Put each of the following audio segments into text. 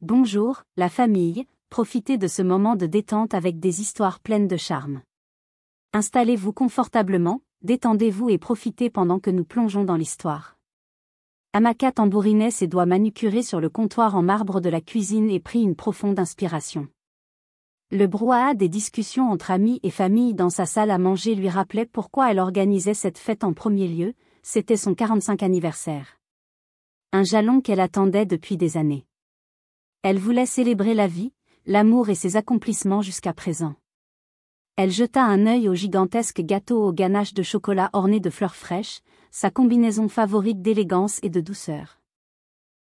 Bonjour, la famille, profitez de ce moment de détente avec des histoires pleines de charme. Installez-vous confortablement, détendez-vous et profitez pendant que nous plongeons dans l'histoire. Amaka tambourinait ses doigts manucurés sur le comptoir en marbre de la cuisine et prit une profonde inspiration. Le brouhaha des discussions entre amis et famille dans sa salle à manger lui rappelait pourquoi elle organisait cette fête en premier lieu, c'était son 45e anniversaire. Un jalon qu'elle attendait depuis des années. Elle voulait célébrer la vie, l'amour et ses accomplissements jusqu'à présent. Elle jeta un œil au gigantesque gâteau aux ganaches de chocolat orné de fleurs fraîches, sa combinaison favorite d'élégance et de douceur.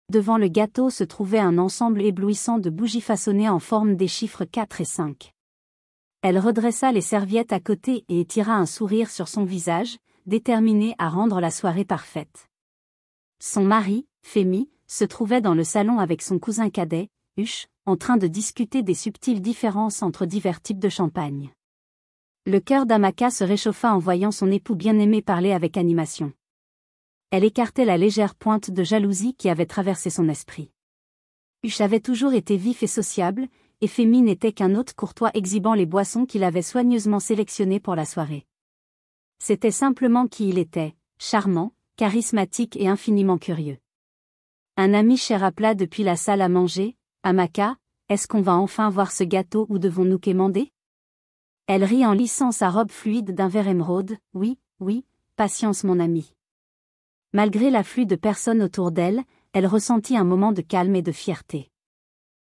Devant le gâteau se trouvait un ensemble éblouissant de bougies façonnées en forme des chiffres 4 et 5. Elle redressa les serviettes à côté et étira un sourire sur son visage, déterminée à rendre la soirée parfaite. Son mari, Femi, se trouvait dans le salon avec son cousin cadet, Hush, en train de discuter des subtiles différences entre divers types de champagne. Le cœur d'Amaka se réchauffa en voyant son époux bien-aimé parler avec animation. Elle écartait la légère pointe de jalousie qui avait traversé son esprit. Hush avait toujours été vif et sociable, et Femi n'était qu'un hôte courtois exhibant les boissons qu'il avait soigneusement sélectionnées pour la soirée. C'était simplement qui il était, charmant, charismatique et infiniment curieux. Un ami cher appela depuis la salle à manger, « Amaka, est-ce qu'on va enfin voir ce gâteau ou devons-nous quémander ?» Elle rit en lissant sa robe fluide d'un vert émeraude, « Oui, oui, patience mon ami. » Malgré l'afflux de personnes autour d'elle, elle ressentit un moment de calme et de fierté.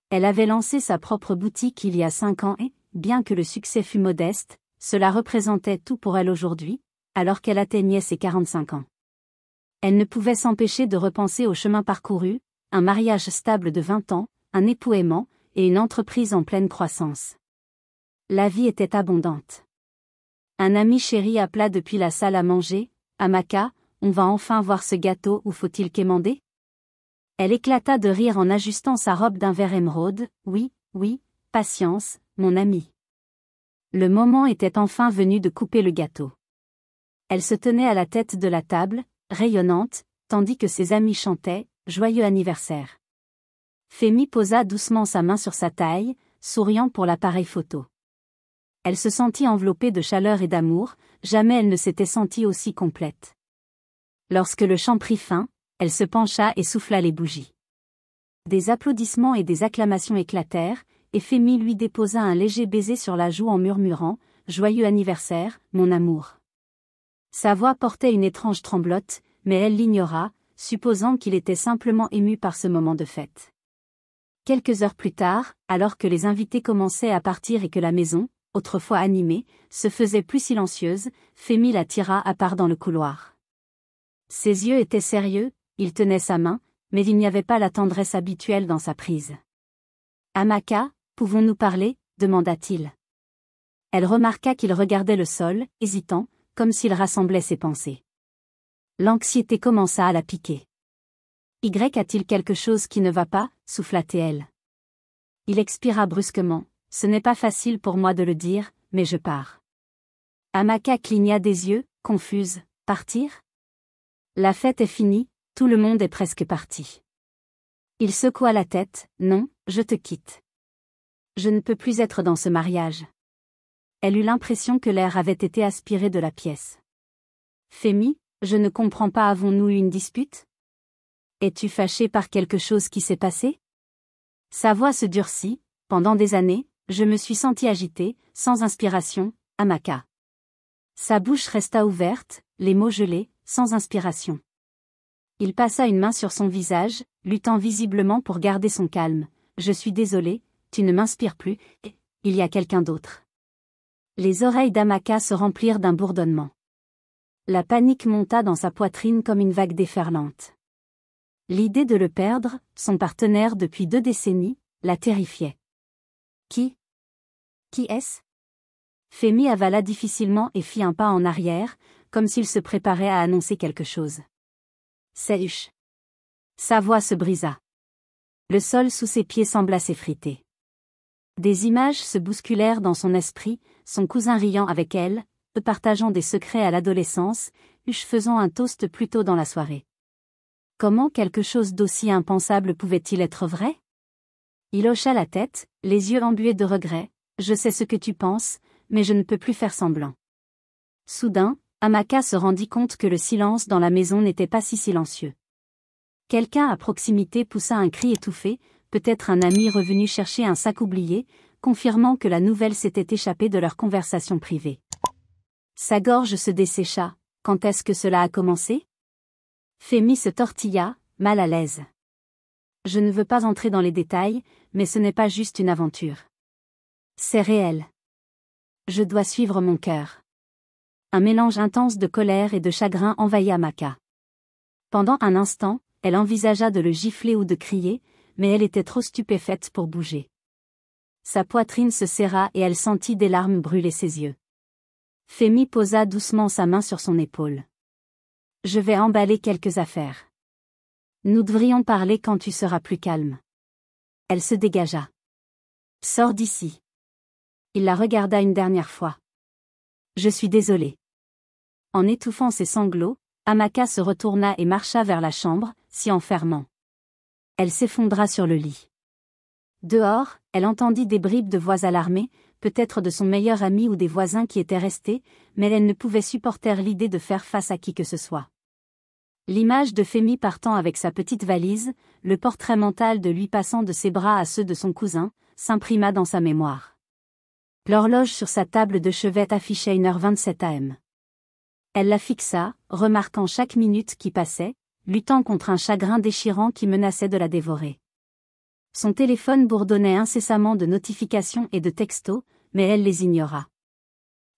Elle avait lancé sa propre boutique il y a 5 ans et, bien que le succès fût modeste, cela représentait tout pour elle aujourd'hui, alors qu'elle atteignait ses 45 ans. Elle ne pouvait s'empêcher de repenser au chemin parcouru, un mariage stable de 20 ans, un époux aimant, et une entreprise en pleine croissance. La vie était abondante. Un ami chéri appela depuis la salle à manger, « Amaka, on va enfin voir ce gâteau ou faut-il quémander ?» Elle éclata de rire en ajustant sa robe d'un vert émeraude, « Oui, oui, patience, mon ami. » Le moment était enfin venu de couper le gâteau. Elle se tenait à la tête de la table, rayonnante, tandis que ses amis chantaient « Joyeux anniversaire ». Femi posa doucement sa main sur sa taille, souriant pour l'appareil photo. Elle se sentit enveloppée de chaleur et d'amour, jamais elle ne s'était sentie aussi complète. Lorsque le chant prit fin, elle se pencha et souffla les bougies. Des applaudissements et des acclamations éclatèrent, et Femi lui déposa un léger baiser sur la joue en murmurant « Joyeux anniversaire, mon amour ». Sa voix portait une étrange tremblote, mais elle l'ignora, supposant qu'il était simplement ému par ce moment de fête. Quelques heures plus tard, alors que les invités commençaient à partir et que la maison, autrefois animée, se faisait plus silencieuse, Femi la tira à part dans le couloir. Ses yeux étaient sérieux, il tenait sa main, mais il n'y avait pas la tendresse habituelle dans sa prise. « Amaka, pouvons-nous parler ?» demanda-t-il. Elle remarqua qu'il regardait le sol, hésitant, comme s'il rassemblait ses pensées. L'anxiété commença à la piquer. « Y a-t-il quelque chose qui ne va pas ?» souffla-t-elle. Il expira brusquement. « Ce n'est pas facile pour moi de le dire, mais je pars. » Amaka cligna des yeux, confuse. « Partir ? » La fête est finie, tout le monde est presque parti. Il secoua la tête. « Non, je te quitte. Je ne peux plus être dans ce mariage. » Elle eut l'impression que l'air avait été aspiré de la pièce. « Femi, je ne comprends pas, avons-nous eu une dispute ? Es-tu fâché par quelque chose qui s'est passé ?» Sa voix se durcit. « Pendant des années, je me suis sentie agitée, sans inspiration, Amaka. » Sa bouche resta ouverte, les mots gelés, sans inspiration. Il passa une main sur son visage, luttant visiblement pour garder son calme. « Je suis désolé, tu ne m'inspires plus, et il y a quelqu'un d'autre. » Les oreilles d'Amaka se remplirent d'un bourdonnement. La panique monta dans sa poitrine comme une vague déferlante. L'idée de le perdre, son partenaire depuis 2 décennies, la terrifiait. Qui est-ce ? Femi avala difficilement et fit un pas en arrière, comme s'il se préparait à annoncer quelque chose. C'est Hush. Sa voix se brisa. Le sol sous ses pieds sembla s'effriter. Des images se bousculèrent dans son esprit, son cousin riant avec elle, eux partageant des secrets à l'adolescence, Hush faisant un toast plus tôt dans la soirée. Comment quelque chose d'aussi impensable pouvait-il être vrai ? Il hocha la tête, les yeux embués de regret. Je sais ce que tu penses, mais je ne peux plus faire semblant. Soudain, Amaka se rendit compte que le silence dans la maison n'était pas si silencieux. Quelqu'un à proximité poussa un cri étouffé, peut-être un ami revenu chercher un sac oublié, confirmant que la nouvelle s'était échappée de leur conversation privée. Sa gorge se dessécha. Quand est-ce que cela a commencé? Femi se tortilla, mal à l'aise. Je ne veux pas entrer dans les détails, mais ce n'est pas juste une aventure. C'est réel. Je dois suivre mon cœur. Un mélange intense de colère et de chagrin envahit Amaka. Pendant un instant, elle envisagea de le gifler ou de crier, mais elle était trop stupéfaite pour bouger. Sa poitrine se serra et elle sentit des larmes brûler ses yeux. Femi posa doucement sa main sur son épaule. Je vais emballer quelques affaires. Nous devrions parler quand tu seras plus calme. Elle se dégagea. Sors d'ici. Il la regarda une dernière fois. Je suis désolée. En étouffant ses sanglots, Amaka se retourna et marcha vers la chambre, s'y enfermant. Elle s'effondra sur le lit. Dehors, elle entendit des bribes de voix alarmées, peut-être de son meilleur ami ou des voisins qui étaient restés, mais elle ne pouvait supporter l'idée de faire face à qui que ce soit. L'image de Femi partant avec sa petite valise, le portrait mental de lui passant de ses bras à ceux de son cousin, s'imprima dans sa mémoire. L'horloge sur sa table de chevet affichait 1h27 am. Elle la fixa, remarquant chaque minute qui passait, luttant contre un chagrin déchirant qui menaçait de la dévorer. Son téléphone bourdonnait incessamment de notifications et de textos, mais elle les ignora.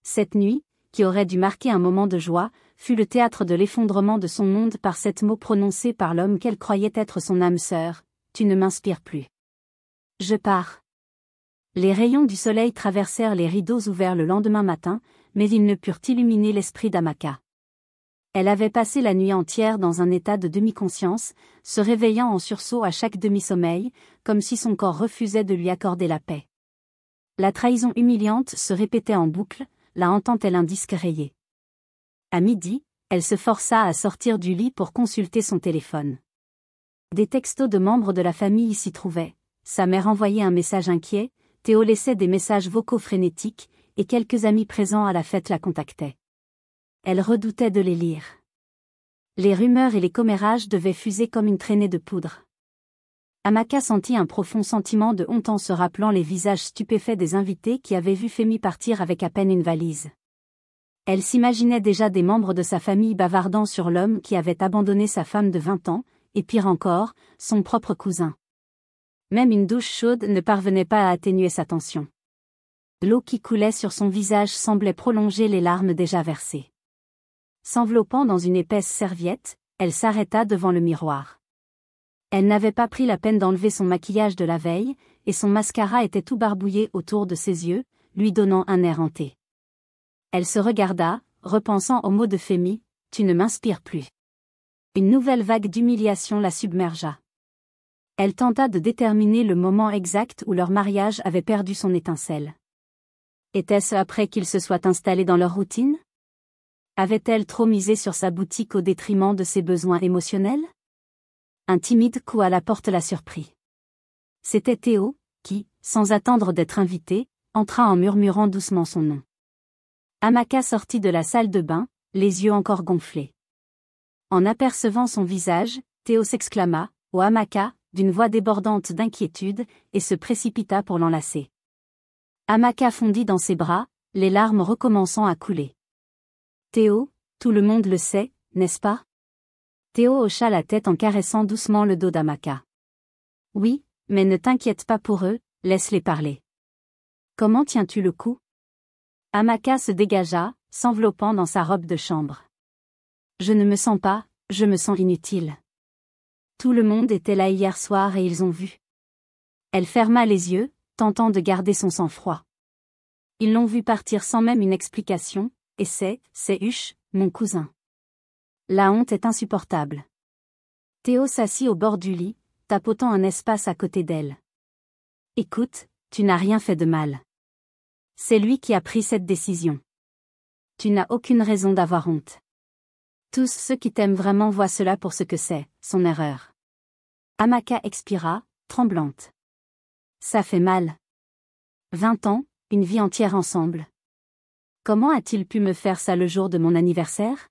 Cette nuit, qui aurait dû marquer un moment de joie, fut le théâtre de l'effondrement de son monde par cet mot prononcé par l'homme qu'elle croyait être son âme sœur. Tu ne m'inspires plus. Je pars. Les rayons du soleil traversèrent les rideaux ouverts le lendemain matin, mais ils ne purent illuminer l'esprit d'Amaka. Elle avait passé la nuit entière dans un état de demi-conscience, se réveillant en sursaut à chaque demi-sommeil, comme si son corps refusait de lui accorder la paix. La trahison humiliante se répétait en boucle, la hantant tel un disque rayé. À midi, elle se força à sortir du lit pour consulter son téléphone. Des textos de membres de la famille s'y trouvaient. Sa mère envoyait un message inquiet, Théo laissait des messages vocaux frénétiques, et quelques amis présents à la fête la contactaient. Elle redoutait de les lire. Les rumeurs et les commérages devaient fuser comme une traînée de poudre. Amaka sentit un profond sentiment de honte en se rappelant les visages stupéfaits des invités qui avaient vu Femi partir avec à peine une valise. Elle s'imaginait déjà des membres de sa famille bavardant sur l'homme qui avait abandonné sa femme de 20 ans, et pire encore, son propre cousin. Même une douche chaude ne parvenait pas à atténuer sa tension. L'eau qui coulait sur son visage semblait prolonger les larmes déjà versées. S'enveloppant dans une épaisse serviette, elle s'arrêta devant le miroir. Elle n'avait pas pris la peine d'enlever son maquillage de la veille, et son mascara était tout barbouillé autour de ses yeux, lui donnant un air hanté. Elle se regarda, repensant aux mots de Femi, « Tu ne m'inspires plus ». Une nouvelle vague d'humiliation la submergea. Elle tenta de déterminer le moment exact où leur mariage avait perdu son étincelle. Était-ce après qu'ils se soient installés dans leur routine? Avait-elle trop misé sur sa boutique au détriment de ses besoins émotionnels? Un timide coup à la porte la surprit. C'était Théo, qui, sans attendre d'être invité, entra en murmurant doucement son nom. Amaka sortit de la salle de bain, les yeux encore gonflés. En apercevant son visage, Théo s'exclama « Oh Amaka !» d'une voix débordante d'inquiétude, et se précipita pour l'enlacer. Amaka fondit dans ses bras, les larmes recommençant à couler. « Théo, tout le monde le sait, n'est-ce pas ?» Théo hocha la tête en caressant doucement le dos d'Amaka. « Oui, mais ne t'inquiète pas pour eux, laisse-les parler. »« Comment tiens-tu le coup ?» Amaka se dégagea, s'enveloppant dans sa robe de chambre. « Je ne me sens pas, je me sens inutile. Tout le monde était là hier soir et ils ont vu. » Elle ferma les yeux, tentant de garder son sang-froid. Ils l'ont vu partir sans même une explication, et c'est Huche, mon cousin. La honte est insupportable. Théo s'assit au bord du lit, tapotant un espace à côté d'elle. « Écoute, tu n'as rien fait de mal. C'est lui qui a pris cette décision. Tu n'as aucune raison d'avoir honte. Tous ceux qui t'aiment vraiment voient cela pour ce que c'est, son erreur. » Amaka expira, tremblante. Ça fait mal. 20 ans, une vie entière ensemble. Comment a-t-il pu me faire ça le jour de mon anniversaire?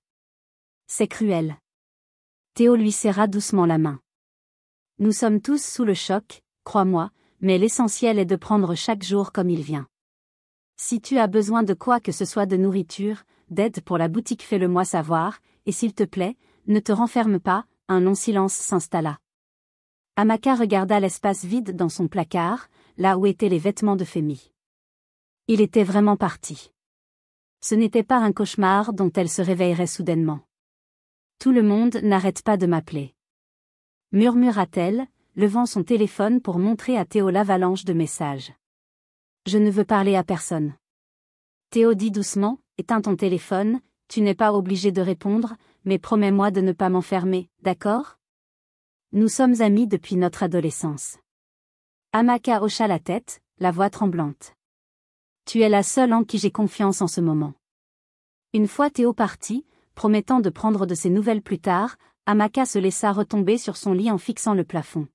C'est cruel. Théo lui serra doucement la main. Nous sommes tous sous le choc, crois-moi, mais l'essentiel est de prendre chaque jour comme il vient. Si tu as besoin de quoi que ce soit de nourriture, d'aide pour la boutique, fais-le-moi savoir, et s'il te plaît, ne te renferme pas. Un long silence s'installa. Amaka regarda l'espace vide dans son placard, là où étaient les vêtements de Femi. Il était vraiment parti. Ce n'était pas un cauchemar dont elle se réveillerait soudainement. Tout le monde n'arrête pas de m'appeler. Murmura-t-elle, levant son téléphone pour montrer à Théo l'avalanche de messages. Je ne veux parler à personne. Théo dit doucement, éteins ton téléphone, tu n'es pas obligé de répondre, mais promets-moi de ne pas m'enfermer, d'accord? Nous sommes amis depuis notre adolescence. Amaka hocha la tête, la voix tremblante. Tu es la seule en qui j'ai confiance en ce moment. Une fois Théo parti, promettant de prendre de ses nouvelles plus tard, Amaka se laissa retomber sur son lit en fixant le plafond.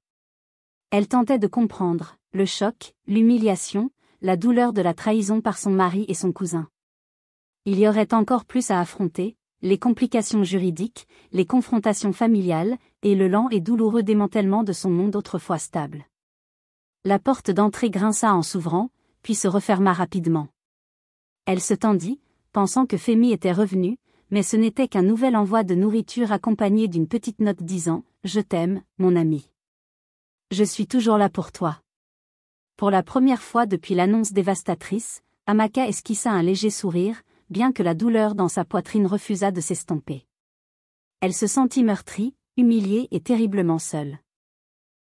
Elle tentait de comprendre, le choc, l'humiliation, la douleur de la trahison par son mari et son cousin. Il y aurait encore plus à affronter, les complications juridiques, les confrontations familiales, et le lent et douloureux démantèlement de son monde autrefois stable. La porte d'entrée grinça en s'ouvrant, puis se referma rapidement. Elle se tendit, pensant que Femi était revenu, mais ce n'était qu'un nouvel envoi de nourriture accompagné d'une petite note disant « Je t'aime, mon ami. Je suis toujours là pour toi. » Pour la première fois depuis l'annonce dévastatrice, Amaka esquissa un léger sourire, bien que la douleur dans sa poitrine refusa de s'estomper. Elle se sentit meurtrie, humiliée et terriblement seule.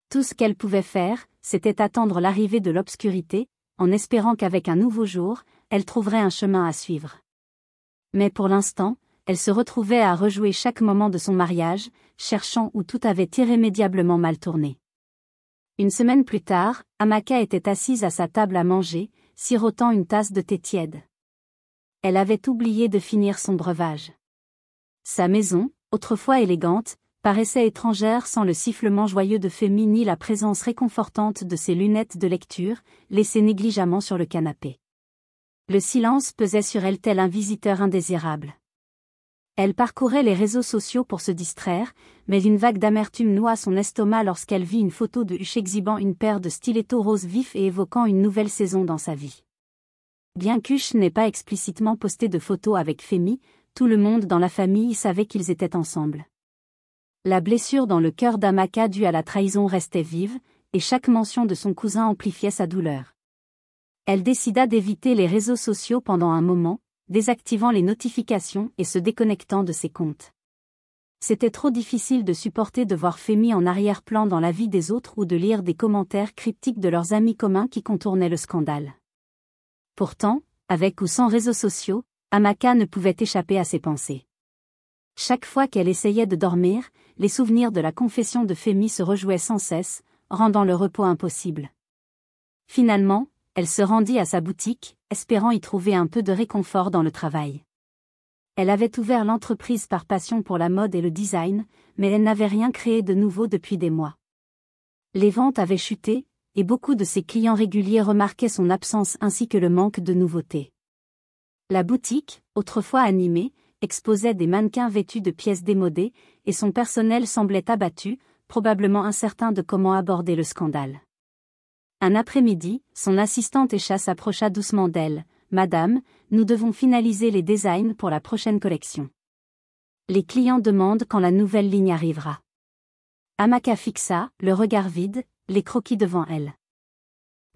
Tout ce qu'elle pouvait faire, c'était attendre l'arrivée de l'obscurité, en espérant qu'avec un nouveau jour, elle trouverait un chemin à suivre. Mais pour l'instant, elle se retrouvait à rejouer chaque moment de son mariage, cherchant où tout avait irrémédiablement mal tourné. Une semaine plus tard, Amaka était assise à sa table à manger, sirotant une tasse de thé tiède. Elle avait oublié de finir son breuvage. Sa maison, autrefois élégante, paraissait étrangère sans le sifflement joyeux de Femi ni la présence réconfortante de ses lunettes de lecture, laissées négligemment sur le canapé. Le silence pesait sur elle tel un visiteur indésirable. Elle parcourait les réseaux sociaux pour se distraire, mais une vague d'amertume noua son estomac lorsqu'elle vit une photo de Hush exhibant une paire de stilettos roses vifs et évoquant une nouvelle saison dans sa vie. Bien qu'Hush n'ait pas explicitement posté de photos avec Femi, tout le monde dans la famille savait qu'ils étaient ensemble. La blessure dans le cœur d'Amaka due à la trahison restait vive, et chaque mention de son cousin amplifiait sa douleur. Elle décida d'éviter les réseaux sociaux pendant un moment, désactivant les notifications et se déconnectant de ses comptes. C'était trop difficile de supporter de voir Femi en arrière-plan dans la vie des autres ou de lire des commentaires cryptiques de leurs amis communs qui contournaient le scandale. Pourtant, avec ou sans réseaux sociaux, Amaka ne pouvait échapper à ses pensées. Chaque fois qu'elle essayait de dormir, les souvenirs de la confession de Femi se rejouaient sans cesse, rendant le repos impossible. Finalement, elle se rendit à sa boutique, espérant y trouver un peu de réconfort dans le travail. Elle avait ouvert l'entreprise par passion pour la mode et le design, mais elle n'avait rien créé de nouveau depuis des mois. Les ventes avaient chuté, et beaucoup de ses clients réguliers remarquaient son absence ainsi que le manque de nouveautés. La boutique, autrefois animée, exposait des mannequins vêtus de pièces démodées, et son personnel semblait abattu, probablement incertain de comment aborder le scandale. Un après-midi, son assistante Esha s'approcha doucement d'elle. « Madame, nous devons finaliser les designs pour la prochaine collection. Les clients demandent quand la nouvelle ligne arrivera. » Amaka fixa, le regard vide, les croquis devant elle.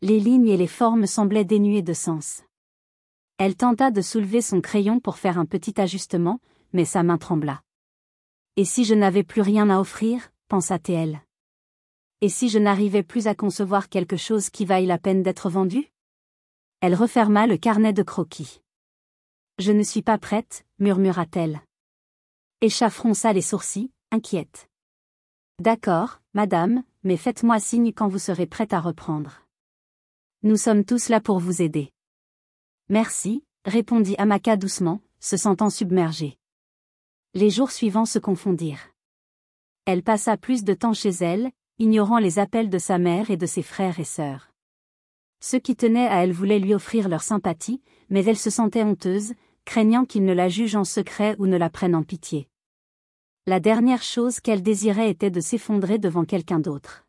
Les lignes et les formes semblaient dénuées de sens. Elle tenta de soulever son crayon pour faire un petit ajustement, mais sa main trembla. « Et si je n'avais plus rien à offrir ?» pensa-t-elle. « Et si je n'arrivais plus à concevoir quelque chose qui vaille la peine d'être vendu ?» Elle referma le carnet de croquis. « Je ne suis pas prête, » murmura-t-elle. Esha fronça les sourcils, inquiète. « D'accord, madame, mais faites-moi signe quand vous serez prête à reprendre. Nous sommes tous là pour vous aider. » « Merci, » répondit Amaka doucement, se sentant submergée. Les jours suivants se confondirent. Elle passa plus de temps chez elle, ignorant les appels de sa mère et de ses frères et sœurs. Ceux qui tenaient à elle voulaient lui offrir leur sympathie, mais elle se sentait honteuse, craignant qu'ils ne la jugent en secret ou ne la prennent en pitié. La dernière chose qu'elle désirait était de s'effondrer devant quelqu'un d'autre.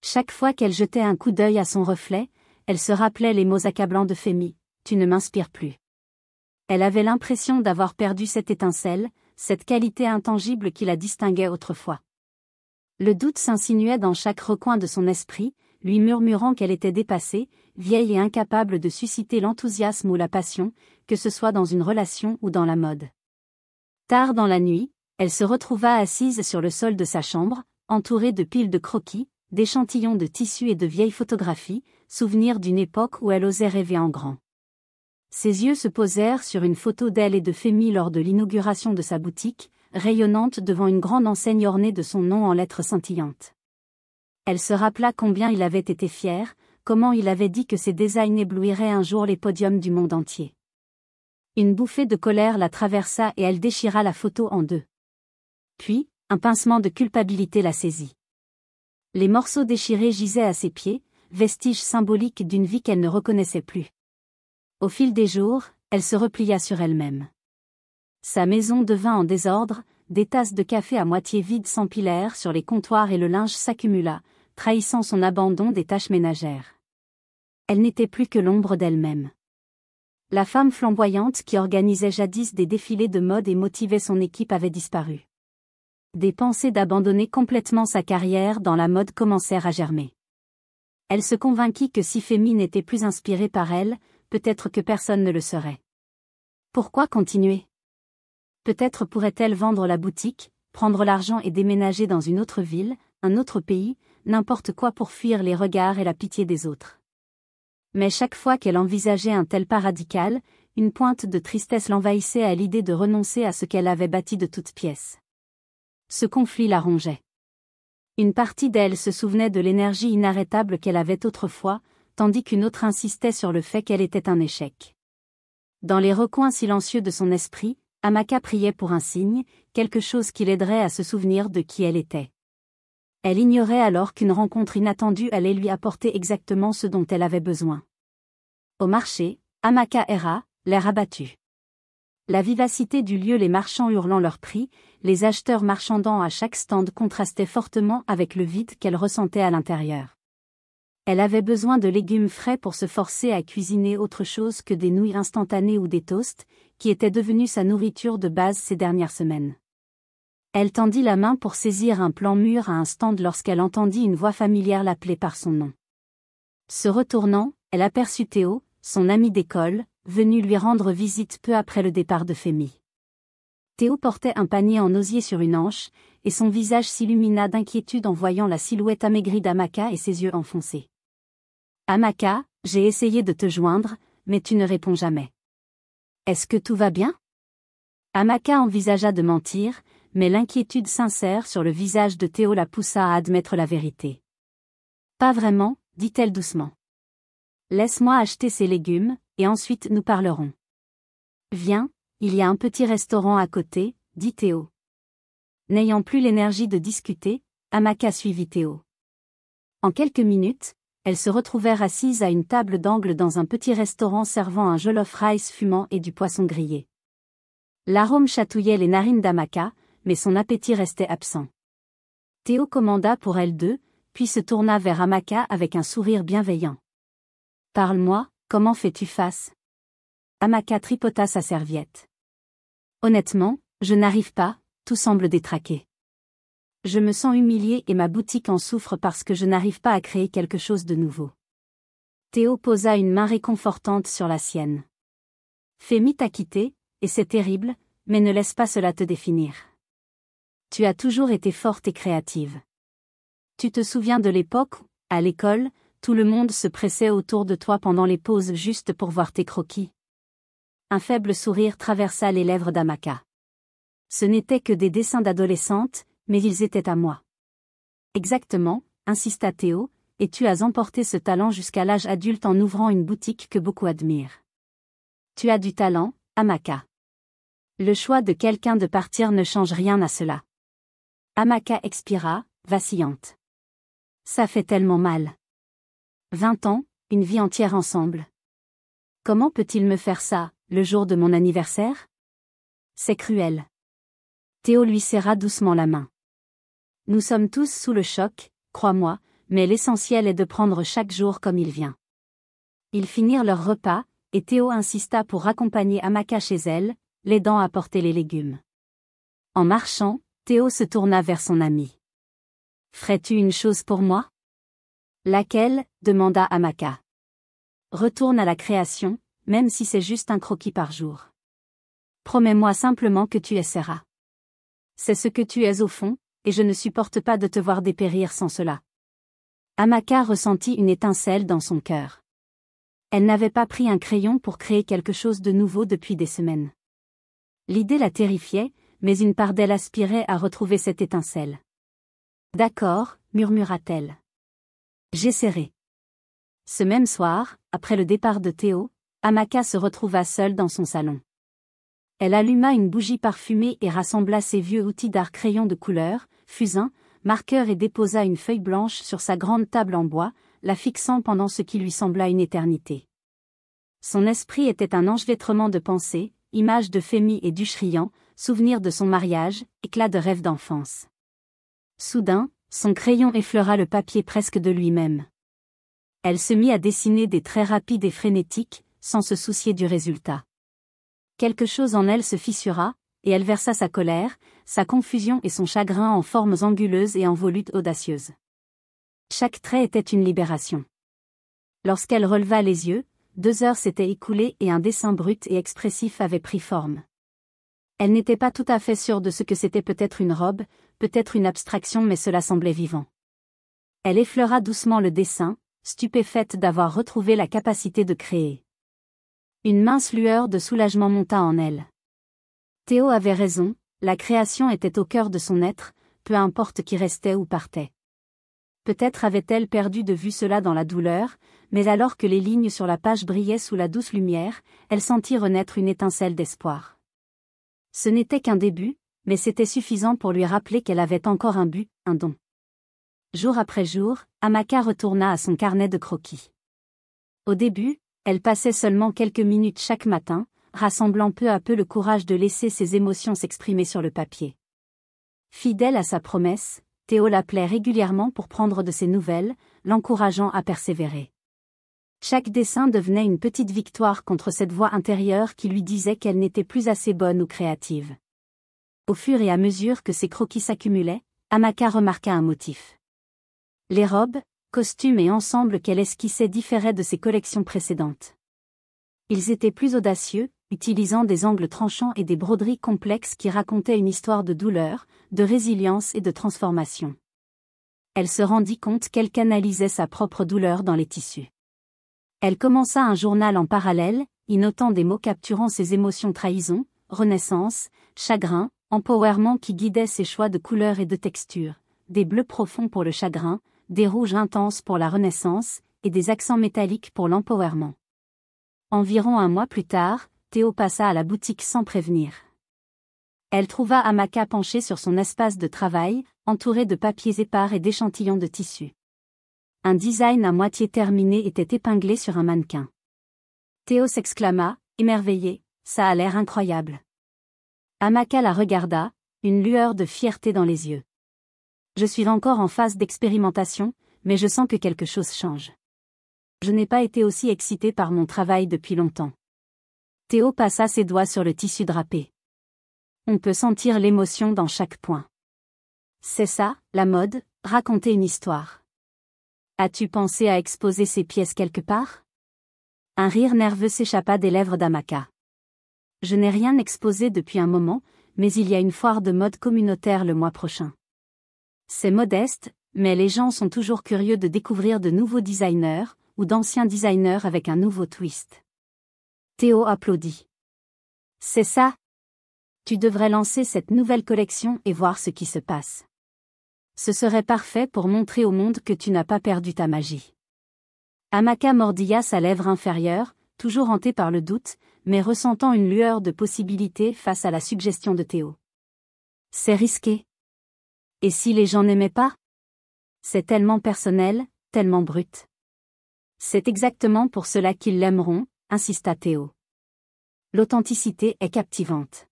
Chaque fois qu'elle jetait un coup d'œil à son reflet, elle se rappelait les mots accablants de Femi, « Tu ne m'inspires plus ». Elle avait l'impression d'avoir perdu cette étincelle, cette qualité intangible qui la distinguait autrefois. Le doute s'insinuait dans chaque recoin de son esprit, lui murmurant qu'elle était dépassée, vieille et incapable de susciter l'enthousiasme ou la passion, que ce soit dans une relation ou dans la mode. Tard dans la nuit, elle se retrouva assise sur le sol de sa chambre, entourée de piles de croquis, d'échantillons de tissus et de vieilles photographies, souvenirs d'une époque où elle osait rêver en grand. Ses yeux se posèrent sur une photo d'elle et de Femi lors de l'inauguration de sa boutique, rayonnante devant une grande enseigne ornée de son nom en lettres scintillantes. Elle se rappela combien il avait été fier, comment il avait dit que ses designs éblouiraient un jour les podiums du monde entier. Une bouffée de colère la traversa et elle déchira la photo en deux. Puis, un pincement de culpabilité la saisit. Les morceaux déchirés gisaient à ses pieds, vestiges symboliques d'une vie qu'elle ne reconnaissait plus. Au fil des jours, elle se replia sur elle-même. Sa maison devint en désordre, des tasses de café à moitié vides s'empilèrent sur les comptoirs et le linge s'accumula, trahissant son abandon des tâches ménagères. Elle n'était plus que l'ombre d'elle-même. La femme flamboyante qui organisait jadis des défilés de mode et motivait son équipe avait disparu. Des pensées d'abandonner complètement sa carrière dans la mode commencèrent à germer. Elle se convainquit que si Femi n'était plus inspirée par elle, peut-être que personne ne le serait. Pourquoi continuer ? Peut-être pourrait-elle vendre la boutique, prendre l'argent et déménager dans une autre ville, un autre pays, n'importe quoi pour fuir les regards et la pitié des autres. Mais chaque fois qu'elle envisageait un tel pas radical, une pointe de tristesse l'envahissait à l'idée de renoncer à ce qu'elle avait bâti de toutes pièces. Ce conflit la rongeait. Une partie d'elle se souvenait de l'énergie inarrêtable qu'elle avait autrefois, tandis qu'une autre insistait sur le fait qu'elle était un échec. Dans les recoins silencieux de son esprit, Amaka priait pour un signe, quelque chose qui l'aiderait à se souvenir de qui elle était. Elle ignorait alors qu'une rencontre inattendue allait lui apporter exactement ce dont elle avait besoin. Au marché, Amaka erra, l'air abattu. La vivacité du lieu, les marchands hurlant leurs prix, les acheteurs marchandant à chaque stand contrastait fortement avec le vide qu'elle ressentait à l'intérieur. Elle avait besoin de légumes frais pour se forcer à cuisiner autre chose que des nouilles instantanées ou des toasts, qui étaient devenus sa nourriture de base ces dernières semaines. Elle tendit la main pour saisir un plan mûr à un stand lorsqu'elle entendit une voix familière l'appeler par son nom. Se retournant, elle aperçut Théo, son ami d'école, venu lui rendre visite peu après le départ de Femi. Théo portait un panier en osier sur une hanche, et son visage s'illumina d'inquiétude en voyant la silhouette amaigrie d'Amaka et ses yeux enfoncés. « Amaka, j'ai essayé de te joindre, mais tu ne réponds jamais. Est-ce que tout va bien ?» Amaka envisagea de mentir, mais l'inquiétude sincère sur le visage de Théo la poussa à admettre la vérité. « Pas vraiment, dit-elle doucement. Laisse-moi acheter ces légumes, et ensuite nous parlerons. Viens, il y a un petit restaurant à côté, dit Théo. N'ayant plus l'énergie de discuter, Amaka suivit Théo. En quelques minutes, elles se retrouvèrent assises à une table d'angle dans un petit restaurant servant un jollof rice fumant et du poisson grillé. L'arôme chatouillait les narines d'Amaka, mais son appétit restait absent. Théo commanda pour elles deux, puis se tourna vers Amaka avec un sourire bienveillant. « Parle-moi, comment fais-tu face ?» Amaka tripota sa serviette. « Honnêtement, je n'arrive pas, tout semble détraqué. Je me sens humiliée et ma boutique en souffre parce que je n'arrive pas à créer quelque chose de nouveau. » Théo posa une main réconfortante sur la sienne. « Femi t'a quitté, et c'est terrible, mais ne laisse pas cela te définir. Tu as toujours été forte et créative. Tu te souviens de l'époque où, à l'école, tout le monde se pressait autour de toi pendant les pauses juste pour voir tes croquis. » Un faible sourire traversa les lèvres d'Amaka. « Ce n'étaient que des dessins d'adolescente, mais ils étaient à moi. » « Exactement, » insista Théo, « et tu as emporté ce talent jusqu'à l'âge adulte en ouvrant une boutique que beaucoup admirent. Tu as du talent, Amaka. Le choix de quelqu'un de partir ne change rien à cela. » Amaka expira, vacillante. « Ça fait tellement mal. 20 ans, une vie entière ensemble. Comment peut-il me faire ça, le jour de mon anniversaire? C'est cruel. Théo lui serra doucement la main. Nous sommes tous sous le choc, crois-moi, mais l'essentiel est de prendre chaque jour comme il vient. Ils finirent leur repas, et Théo insista pour raccompagner Amaka chez elle, l'aidant à porter les légumes. En marchant, Théo se tourna vers son ami. « Ferais-tu une chose pour moi? » « Laquelle? » demanda Amaka. « Retourne à la création, même si c'est juste un croquis par jour. Promets-moi simplement que tu essaieras. C'est ce que tu es au fond, et je ne supporte pas de te voir dépérir sans cela. » Amaka ressentit une étincelle dans son cœur. Elle n'avait pas pris un crayon pour créer quelque chose de nouveau depuis des semaines. L'idée la terrifiait, mais une part d'elle aspirait à retrouver cette étincelle. « D'accord, » murmura-t-elle. « J'essaierai. » Ce même soir, après le départ de Théo, Amaka se retrouva seule dans son salon. Elle alluma une bougie parfumée et rassembla ses vieux outils d'art crayons de couleur, fusain, marqueur et déposa une feuille blanche sur sa grande table en bois, la fixant pendant ce qui lui sembla une éternité. Son esprit était un enchevêtrement de pensées, images de Fémy et d'Ushrian, souvenirs de son mariage, éclats de rêves d'enfance. Soudain, son crayon effleura le papier presque de lui-même. Elle se mit à dessiner des traits rapides et frénétiques, sans se soucier du résultat. Quelque chose en elle se fissura, et elle versa sa colère, sa confusion et son chagrin en formes anguleuses et en volutes audacieuses. Chaque trait était une libération. Lorsqu'elle releva les yeux, 2 heures s'étaient écoulées et un dessin brut et expressif avait pris forme. Elle n'était pas tout à fait sûre de ce que c'était, peut-être une robe, peut-être une abstraction, mais cela semblait vivant. Elle effleura doucement le dessin, stupéfaite d'avoir retrouvé la capacité de créer. Une mince lueur de soulagement monta en elle. Théo avait raison, la création était au cœur de son être, peu importe qui restait ou partait. Peut-être avait-elle perdu de vue cela dans la douleur, mais alors que les lignes sur la page brillaient sous la douce lumière, elle sentit renaître une étincelle d'espoir. Ce n'était qu'un début, mais c'était suffisant pour lui rappeler qu'elle avait encore un but, un don. Jour après jour, Amaka retourna à son carnet de croquis. Au début, elle passait seulement quelques minutes chaque matin, rassemblant peu à peu le courage de laisser ses émotions s'exprimer sur le papier. Fidèle à sa promesse, Théo l'appelait régulièrement pour prendre de ses nouvelles, l'encourageant à persévérer. Chaque dessin devenait une petite victoire contre cette voix intérieure qui lui disait qu'elle n'était plus assez bonne ou créative. Au fur et à mesure que ses croquis s'accumulaient, Amaka remarqua un motif. Les robes, costumes et ensembles qu'elle esquissait différaient de ses collections précédentes. Ils étaient plus audacieux, utilisant des angles tranchants et des broderies complexes qui racontaient une histoire de douleur, de résilience et de transformation. Elle se rendit compte qu'elle canalisait sa propre douleur dans les tissus. Elle commença un journal en parallèle, y notant des mots capturant ses émotions: trahison, renaissance, chagrin, empowerment, qui guidaient ses choix de couleurs et de textures, des bleus profonds pour le chagrin, des rouges intenses pour la renaissance, et des accents métalliques pour l'empowerment. Environ un mois plus tard, Théo passa à la boutique sans prévenir. Elle trouva Amaka penchée sur son espace de travail, entourée de papiers épars et d'échantillons de tissu. Un design à moitié terminé était épinglé sur un mannequin. Théo s'exclama, émerveillé, « Ça a l'air incroyable. » Amaka la regarda, une lueur de fierté dans les yeux. « Je suis encore en phase d'expérimentation, mais je sens que quelque chose change. Je n'ai pas été aussi excitée par mon travail depuis longtemps. » Théo passa ses doigts sur le tissu drapé. On peut sentir l'émotion dans chaque point. C'est ça, la mode, raconter une histoire. As-tu pensé à exposer ces pièces quelque part? Un rire nerveux s'échappa des lèvres d'Amaka. Je n'ai rien exposé depuis un moment, mais il y a une foire de mode communautaire le mois prochain. C'est modeste, mais les gens sont toujours curieux de découvrir de nouveaux designers, ou d'anciens designers avec un nouveau twist. Théo applaudit. C'est ça. Tu devrais lancer cette nouvelle collection et voir ce qui se passe. Ce serait parfait pour montrer au monde que tu n'as pas perdu ta magie. Amaka mordilla sa lèvre inférieure, toujours hantée par le doute, mais ressentant une lueur de possibilité face à la suggestion de Théo. C'est risqué. Et si les gens n'aimaient pas? C'est tellement personnel, tellement brut. C'est exactement pour cela qu'ils l'aimeront, insista Théo. L'authenticité est captivante.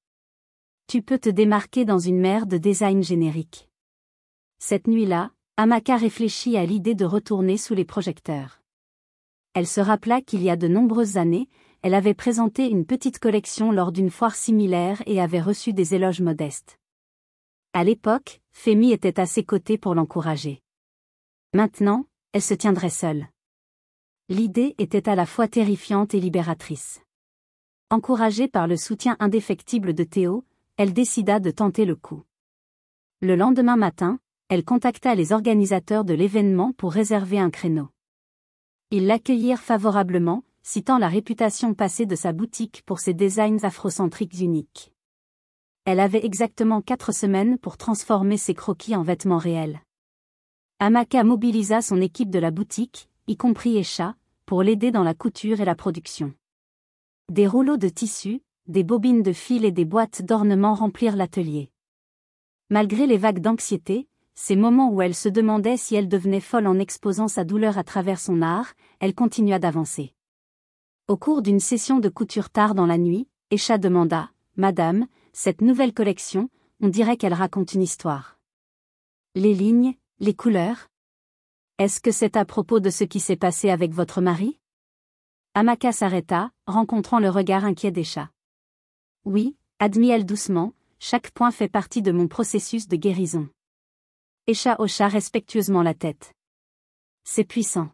Tu peux te démarquer dans une mer de design générique. Cette nuit-là, Amaka réfléchit à l'idée de retourner sous les projecteurs. Elle se rappela qu'il y a de nombreuses années, elle avait présenté une petite collection lors d'une foire similaire et avait reçu des éloges modestes. À l'époque, Femi était à ses côtés pour l'encourager. Maintenant, elle se tiendrait seule. L'idée était à la fois terrifiante et libératrice. Encouragée par le soutien indéfectible de Théo, elle décida de tenter le coup. Le lendemain matin, elle contacta les organisateurs de l'événement pour réserver un créneau. Ils l'accueillirent favorablement, citant la réputation passée de sa boutique pour ses designs afrocentriques uniques. Elle avait exactement 4 semaines pour transformer ses croquis en vêtements réels. Amaka mobilisa son équipe de la boutique, y compris Esha, pour l'aider dans la couture et la production. Des rouleaux de tissu, des bobines de fil et des boîtes d'ornements remplirent l'atelier. Malgré les vagues d'anxiété, ces moments où elle se demandait si elle devenait folle en exposant sa douleur à travers son art, elle continua d'avancer. Au cours d'une session de couture tard dans la nuit, Esha demanda « Madame, cette nouvelle collection, on dirait qu'elle raconte une histoire. Les lignes, les couleurs? Est-ce que c'est à propos de ce qui s'est passé avec votre mari ?» Amaka s'arrêta, rencontrant le regard inquiet d'Esha. « Oui, admit-elle doucement, chaque point fait partie de mon processus de guérison. » Esha hocha respectueusement la tête. « C'est puissant. »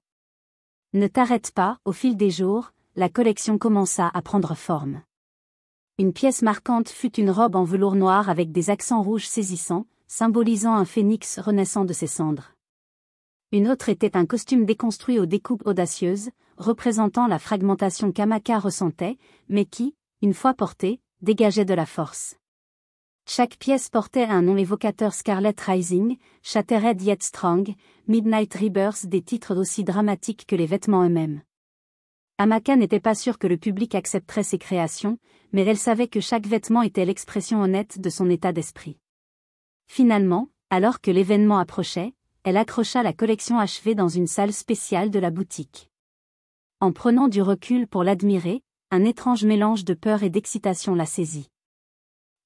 Ne t'arrête pas, au fil des jours, la collection commença à prendre forme. Une pièce marquante fut une robe en velours noir avec des accents rouges saisissants, symbolisant un phénix renaissant de ses cendres. Une autre était un costume déconstruit aux découpes audacieuses, représentant la fragmentation qu'Amaka ressentait, mais qui, une fois portée, dégageait de la force. Chaque pièce portait un nom évocateur: Scarlet Rising, Shattered Yet Strong, Midnight Rebirth, des titres aussi dramatiques que les vêtements eux-mêmes. Amaka n'était pas sûre que le public accepterait ses créations, mais elle savait que chaque vêtement était l'expression honnête de son état d'esprit. Finalement, alors que l'événement approchait, elle accrocha la collection achevée dans une salle spéciale de la boutique. En prenant du recul pour l'admirer, un étrange mélange de peur et d'excitation la saisit.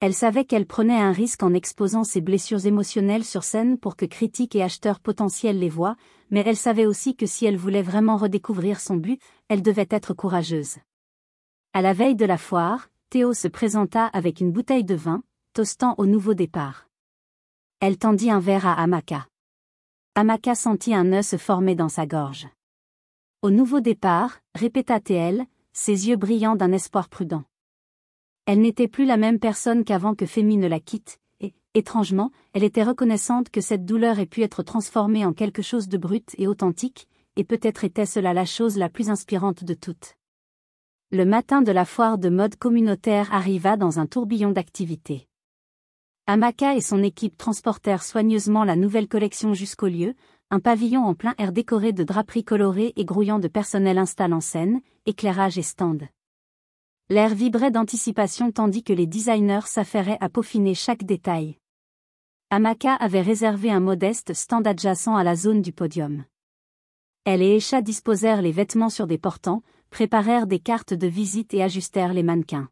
Elle savait qu'elle prenait un risque en exposant ses blessures émotionnelles sur scène pour que critiques et acheteurs potentiels les voient, mais elle savait aussi que si elle voulait vraiment redécouvrir son but, elle devait être courageuse. À la veille de la foire, Théo se présenta avec une bouteille de vin, toastant au nouveau départ. Elle tendit un verre à Amaka. Amaka sentit un nœud se former dans sa gorge. Au nouveau départ, répéta-t-elle, ses yeux brillants d'un espoir prudent. Elle n'était plus la même personne qu'avant que Femi ne la quitte, et, étrangement, elle était reconnaissante que cette douleur ait pu être transformée en quelque chose de brut et authentique, et peut-être était cela la chose la plus inspirante de toutes. Le matin de la foire de mode communautaire arriva dans un tourbillon d'activités. Amaka et son équipe transportèrent soigneusement la nouvelle collection jusqu'au lieu, un pavillon en plein air décoré de draperies colorées et grouillant de personnel installe en scène, éclairage et stand. L'air vibrait d'anticipation tandis que les designers s'affairaient à peaufiner chaque détail. Amaka avait réservé un modeste stand adjacent à la zone du podium. Elle et Esha disposèrent les vêtements sur des portants, préparèrent des cartes de visite et ajustèrent les mannequins.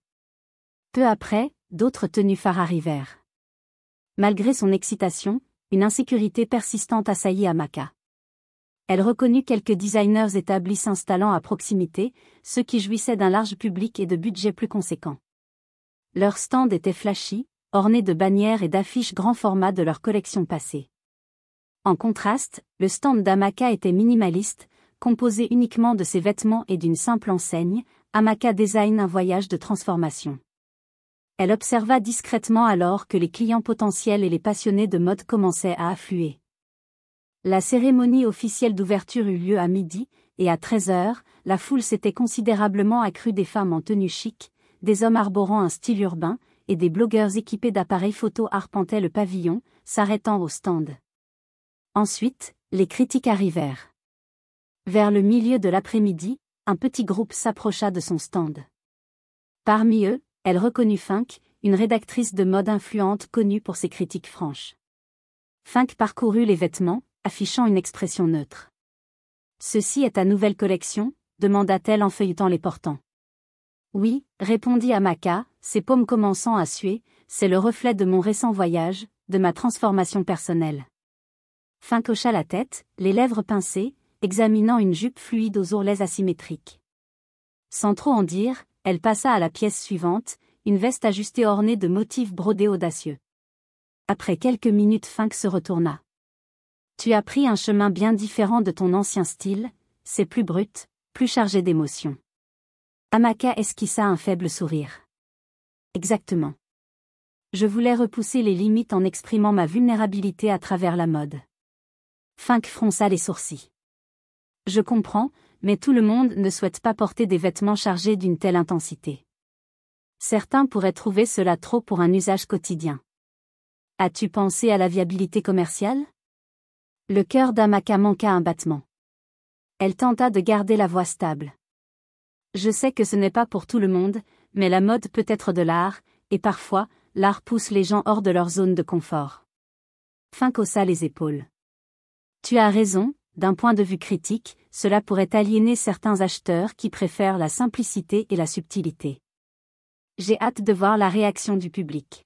Peu après, d'autres tenues phares arrivèrent. Malgré son excitation, une insécurité persistante assaillit Amaka. Elle reconnut quelques designers établis s'installant à proximité, ceux qui jouissaient d'un large public et de budgets plus conséquents. Leurs stands étaient flashy, ornés de bannières et d'affiches grand format de leur collection passée. En contraste, le stand d'Amaka était minimaliste, composé uniquement de ses vêtements et d'une simple enseigne, Amaka Design, un voyage de transformation. Elle observa discrètement alors que les clients potentiels et les passionnés de mode commençaient à affluer. La cérémonie officielle d'ouverture eut lieu à midi, et à 13h, la foule s'était considérablement accrue, des femmes en tenue chic, des hommes arborant un style urbain, et des blogueurs équipés d'appareils photo arpentaient le pavillon, s'arrêtant au stand. Ensuite, les critiques arrivèrent. Vers le milieu de l'après-midi, un petit groupe s'approcha de son stand. Parmi eux, elle reconnut Funk, une rédactrice de mode influente connue pour ses critiques franches. Funk parcourut les vêtements, affichant une expression neutre. Ceci est ta nouvelle collection, demanda-t-elle en feuilletant les portants. Oui, répondit Amaka, ses paumes commençant à suer, c'est le reflet de mon récent voyage, de ma transformation personnelle. Fink hocha la tête, les lèvres pincées, examinant une jupe fluide aux ourlets asymétriques. Sans trop en dire, elle passa à la pièce suivante, une veste ajustée ornée de motifs brodés audacieux. Après quelques minutes, Fink se retourna. Tu as pris un chemin bien différent de ton ancien style, c'est plus brut, plus chargé d'émotions. Amaka esquissa un faible sourire. Exactement. Je voulais repousser les limites en exprimant ma vulnérabilité à travers la mode. Fink fronça les sourcils. Je comprends, mais tout le monde ne souhaite pas porter des vêtements chargés d'une telle intensité. Certains pourraient trouver cela trop pour un usage quotidien. As-tu pensé à la viabilité commerciale? Le cœur d'Amaka manqua un battement. Elle tenta de garder la voix stable. Je sais que ce n'est pas pour tout le monde, mais la mode peut être de l'art, et parfois, l'art pousse les gens hors de leur zone de confort. Fink haussa les épaules. Tu as raison, d'un point de vue critique, cela pourrait aliéner certains acheteurs qui préfèrent la simplicité et la subtilité. J'ai hâte de voir la réaction du public.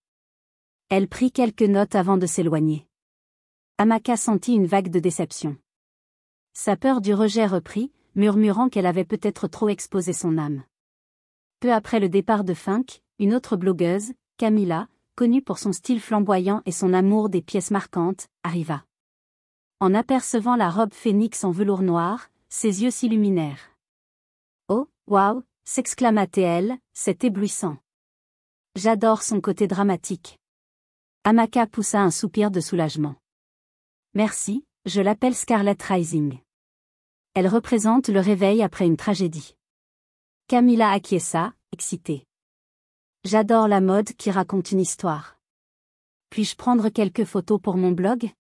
Elle prit quelques notes avant de s'éloigner. Amaka sentit une vague de déception. Sa peur du rejet reprit, murmurant qu'elle avait peut-être trop exposé son âme. Peu après le départ de Fink, une autre blogueuse, Camilla, connue pour son style flamboyant et son amour des pièces marquantes, arriva. En apercevant la robe phénix en velours noir, ses yeux s'illuminèrent. « Oh, waouh !» s'exclama-t-elle, « c'est éblouissant. J'adore son côté dramatique. » Amaka poussa un soupir de soulagement. « Merci, je l'appelle Scarlet Rising. Elle représente le réveil après une tragédie. » Camilla acquiesça, excitée. « J'adore la mode qui raconte une histoire. Puis-je prendre quelques photos pour mon blog ? »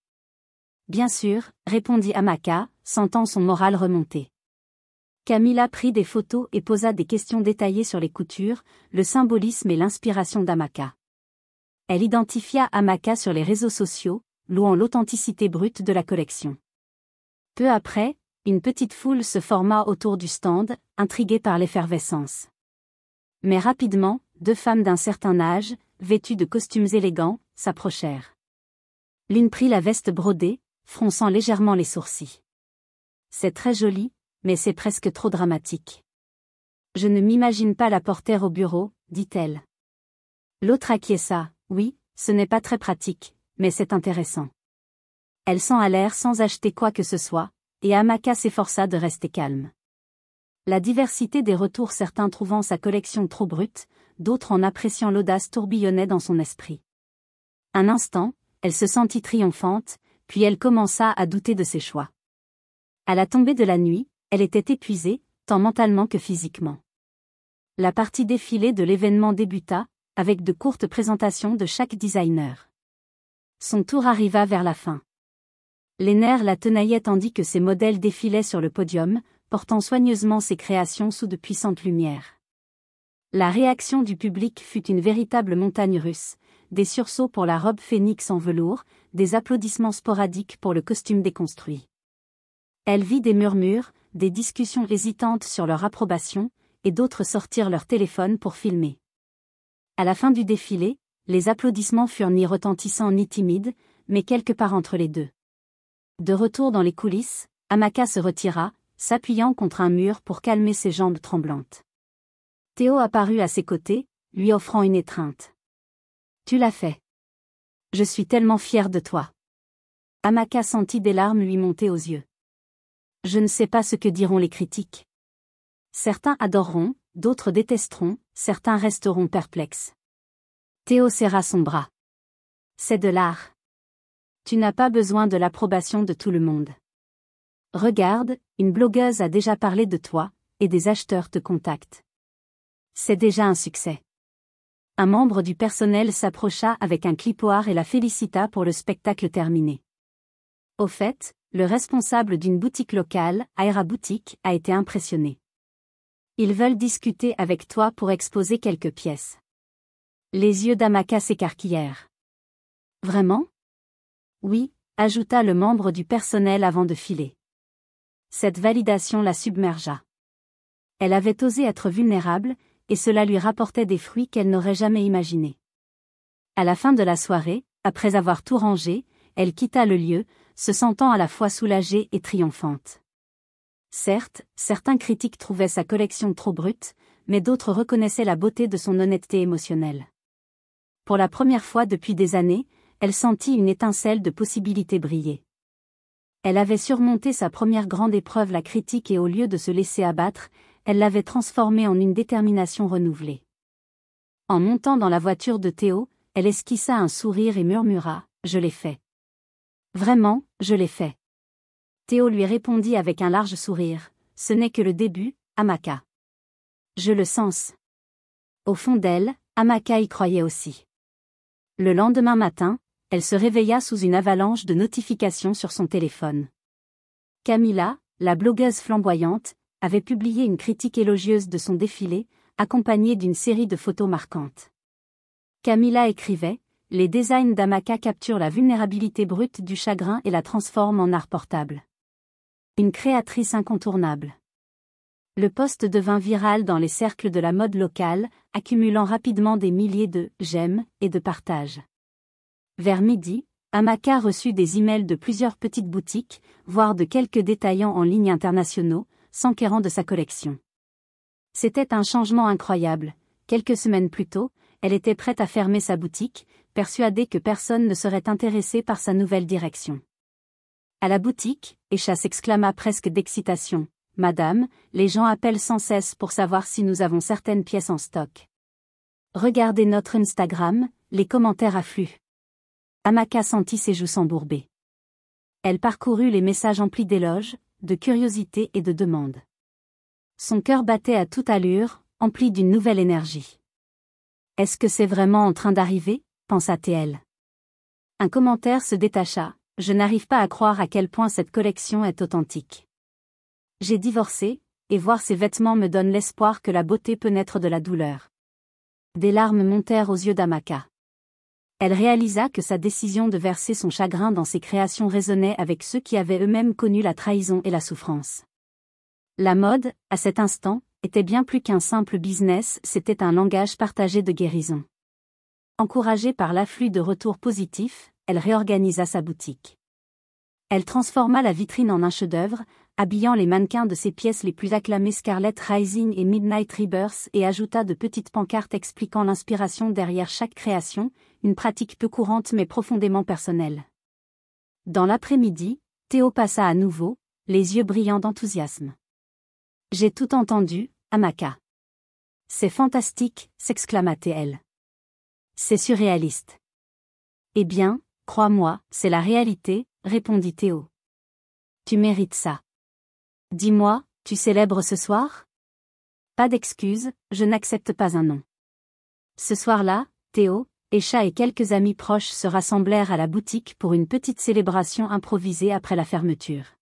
Bien sûr, répondit Amaka, sentant son moral remonter. Camilla prit des photos et posa des questions détaillées sur les coutures, le symbolisme et l'inspiration d'Amaka. Elle identifia Amaka sur les réseaux sociaux, louant l'authenticité brute de la collection. Peu après, une petite foule se forma autour du stand, intriguée par l'effervescence. Mais rapidement, deux femmes d'un certain âge, vêtues de costumes élégants, s'approchèrent. L'une prit la veste brodée, fronçant légèrement les sourcils. « C'est très joli, mais c'est presque trop dramatique. Je ne m'imagine pas la porter au bureau, dit-elle. » L'autre acquiesça, « Oui, ce n'est pas très pratique, mais c'est intéressant. » Elles s'en allèrent sans acheter quoi que ce soit, et Amaka s'efforça de rester calme. La diversité des retours, certains trouvant sa collection trop brute, d'autres en appréciant l'audace, tourbillonnait dans son esprit. Un instant, elle se sentit triomphante, puis elle commença à douter de ses choix. À la tombée de la nuit, elle était épuisée, tant mentalement que physiquement. La partie défilé de l'événement débuta, avec de courtes présentations de chaque designer. Son tour arriva vers la fin. Les nerfs la tenaillaient tandis que ses modèles défilaient sur le podium, portant soigneusement ses créations sous de puissantes lumières. La réaction du public fut une véritable montagne russe, des sursauts pour la robe phénix en velours, des applaudissements sporadiques pour le costume déconstruit. Elle vit des murmures, des discussions hésitantes sur leur approbation, et d'autres sortir leur téléphone pour filmer. À la fin du défilé, les applaudissements furent ni retentissants ni timides, mais quelque part entre les deux. De retour dans les coulisses, Amaka se retira, s'appuyant contre un mur pour calmer ses jambes tremblantes. Théo apparut à ses côtés, lui offrant une étreinte. « Tu l'as fait. Je suis tellement fière de toi. » Amaka sentit des larmes lui monter aux yeux. « Je ne sais pas ce que diront les critiques. Certains adoreront, d'autres détesteront, certains resteront perplexes. » Théo serra son bras. « C'est de l'art. Tu n'as pas besoin de l'approbation de tout le monde. Regarde, une blogueuse a déjà parlé de toi, et des acheteurs te contactent. C'est déjà un succès. » Un membre du personnel s'approcha avec un clipoir et la félicita pour le spectacle terminé. Au fait, le responsable d'une boutique locale, Aira Boutique, a été impressionné. Ils veulent discuter avec toi pour exposer quelques pièces. Les yeux d'Amaka s'écarquillèrent. Vraiment ? Oui, ajouta le membre du personnel avant de filer. Cette validation la submergea. Elle avait osé être vulnérable, et cela lui rapportait des fruits qu'elle n'aurait jamais imaginés. À la fin de la soirée, après avoir tout rangé, elle quitta le lieu, se sentant à la fois soulagée et triomphante. Certes, certains critiques trouvaient sa collection trop brute, mais d'autres reconnaissaient la beauté de son honnêteté émotionnelle. Pour la première fois depuis des années, elle sentit une étincelle de possibilités briller. Elle avait surmonté sa première grande épreuve, la critique, et au lieu de se laisser abattre, elle l'avait transformée en une détermination renouvelée. En montant dans la voiture de Théo, elle esquissa un sourire et murmura « Je l'ai fait. Vraiment, je l'ai fait. » Théo lui répondit avec un large sourire « Ce n'est que le début, Amaka. » Je le sens. Au fond d'elle, Amaka y croyait aussi. Le lendemain matin, elle se réveilla sous une avalanche de notifications sur son téléphone. Camilla, la blogueuse flamboyante, avait publié une critique élogieuse de son défilé, accompagnée d'une série de photos marquantes. Camilla écrivait « Les designs d'Amaka capturent la vulnérabilité brute du chagrin et la transforment en art portable. Une créatrice incontournable. » Le post devint viral dans les cercles de la mode locale, accumulant rapidement des milliers de « j'aime » et de partages. Vers midi, Amaka reçut des emails de plusieurs petites boutiques, voire de quelques détaillants en ligne internationaux, s'enquérant de sa collection. C'était un changement incroyable. Quelques semaines plus tôt, elle était prête à fermer sa boutique, persuadée que personne ne serait intéressé par sa nouvelle direction. À la boutique, Esha s'exclama presque d'excitation. « Madame, les gens appellent sans cesse pour savoir si nous avons certaines pièces en stock. Regardez notre Instagram, les commentaires affluent. » Amaka sentit ses joues s'embourber. Elle parcourut les messages emplis d'éloges, de curiosité et de demandes. Son cœur battait à toute allure, empli d'une nouvelle énergie. « Est-ce que c'est vraiment en train d'arriver ?» pensa-t-elle. Un commentaire se détacha. « Je n'arrive pas à croire à quel point cette collection est authentique. J'ai divorcé, et voir ces vêtements me donne l'espoir que la beauté peut naître de la douleur. » Des larmes montèrent aux yeux d'Amaka. Elle réalisa que sa décision de verser son chagrin dans ses créations résonnait avec ceux qui avaient eux-mêmes connu la trahison et la souffrance. La mode, à cet instant, était bien plus qu'un simple business, c'était un langage partagé de guérison. Encouragée par l'afflux de retours positifs, elle réorganisa sa boutique. Elle transforma la vitrine en un chef-d'œuvre, habillant les mannequins de ses pièces les plus acclamées Scarlet Rising et Midnight Rebirth, et ajouta de petites pancartes expliquant l'inspiration derrière chaque création, une pratique peu courante mais profondément personnelle. Dans l'après-midi, Théo passa à nouveau, les yeux brillants d'enthousiasme. « J'ai tout entendu, Amaka. C'est fantastique, s'exclama-t-elle. C'est surréaliste. » « Eh bien, crois-moi, c'est la réalité, » répondit Théo. « Tu mérites ça. Dis-moi, tu célèbres ce soir ? » Pas d'excuse, je n'accepte pas un non. Ce soir-là, Théo, Esha et quelques amis proches se rassemblèrent à la boutique pour une petite célébration improvisée après la fermeture.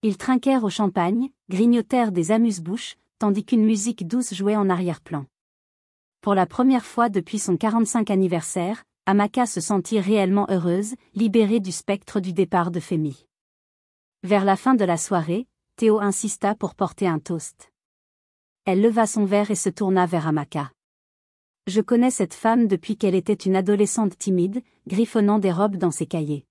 Ils trinquèrent au champagne, grignotèrent des amuse-bouches, tandis qu'une musique douce jouait en arrière-plan. Pour la première fois depuis son 45e anniversaire, Amaka se sentit réellement heureuse, libérée du spectre du départ de Femi. Vers la fin de la soirée, Théo insista pour porter un toast. Elle leva son verre et se tourna vers Amaka. « Je connais cette femme depuis qu'elle était une adolescente timide, griffonnant des robes dans ses cahiers.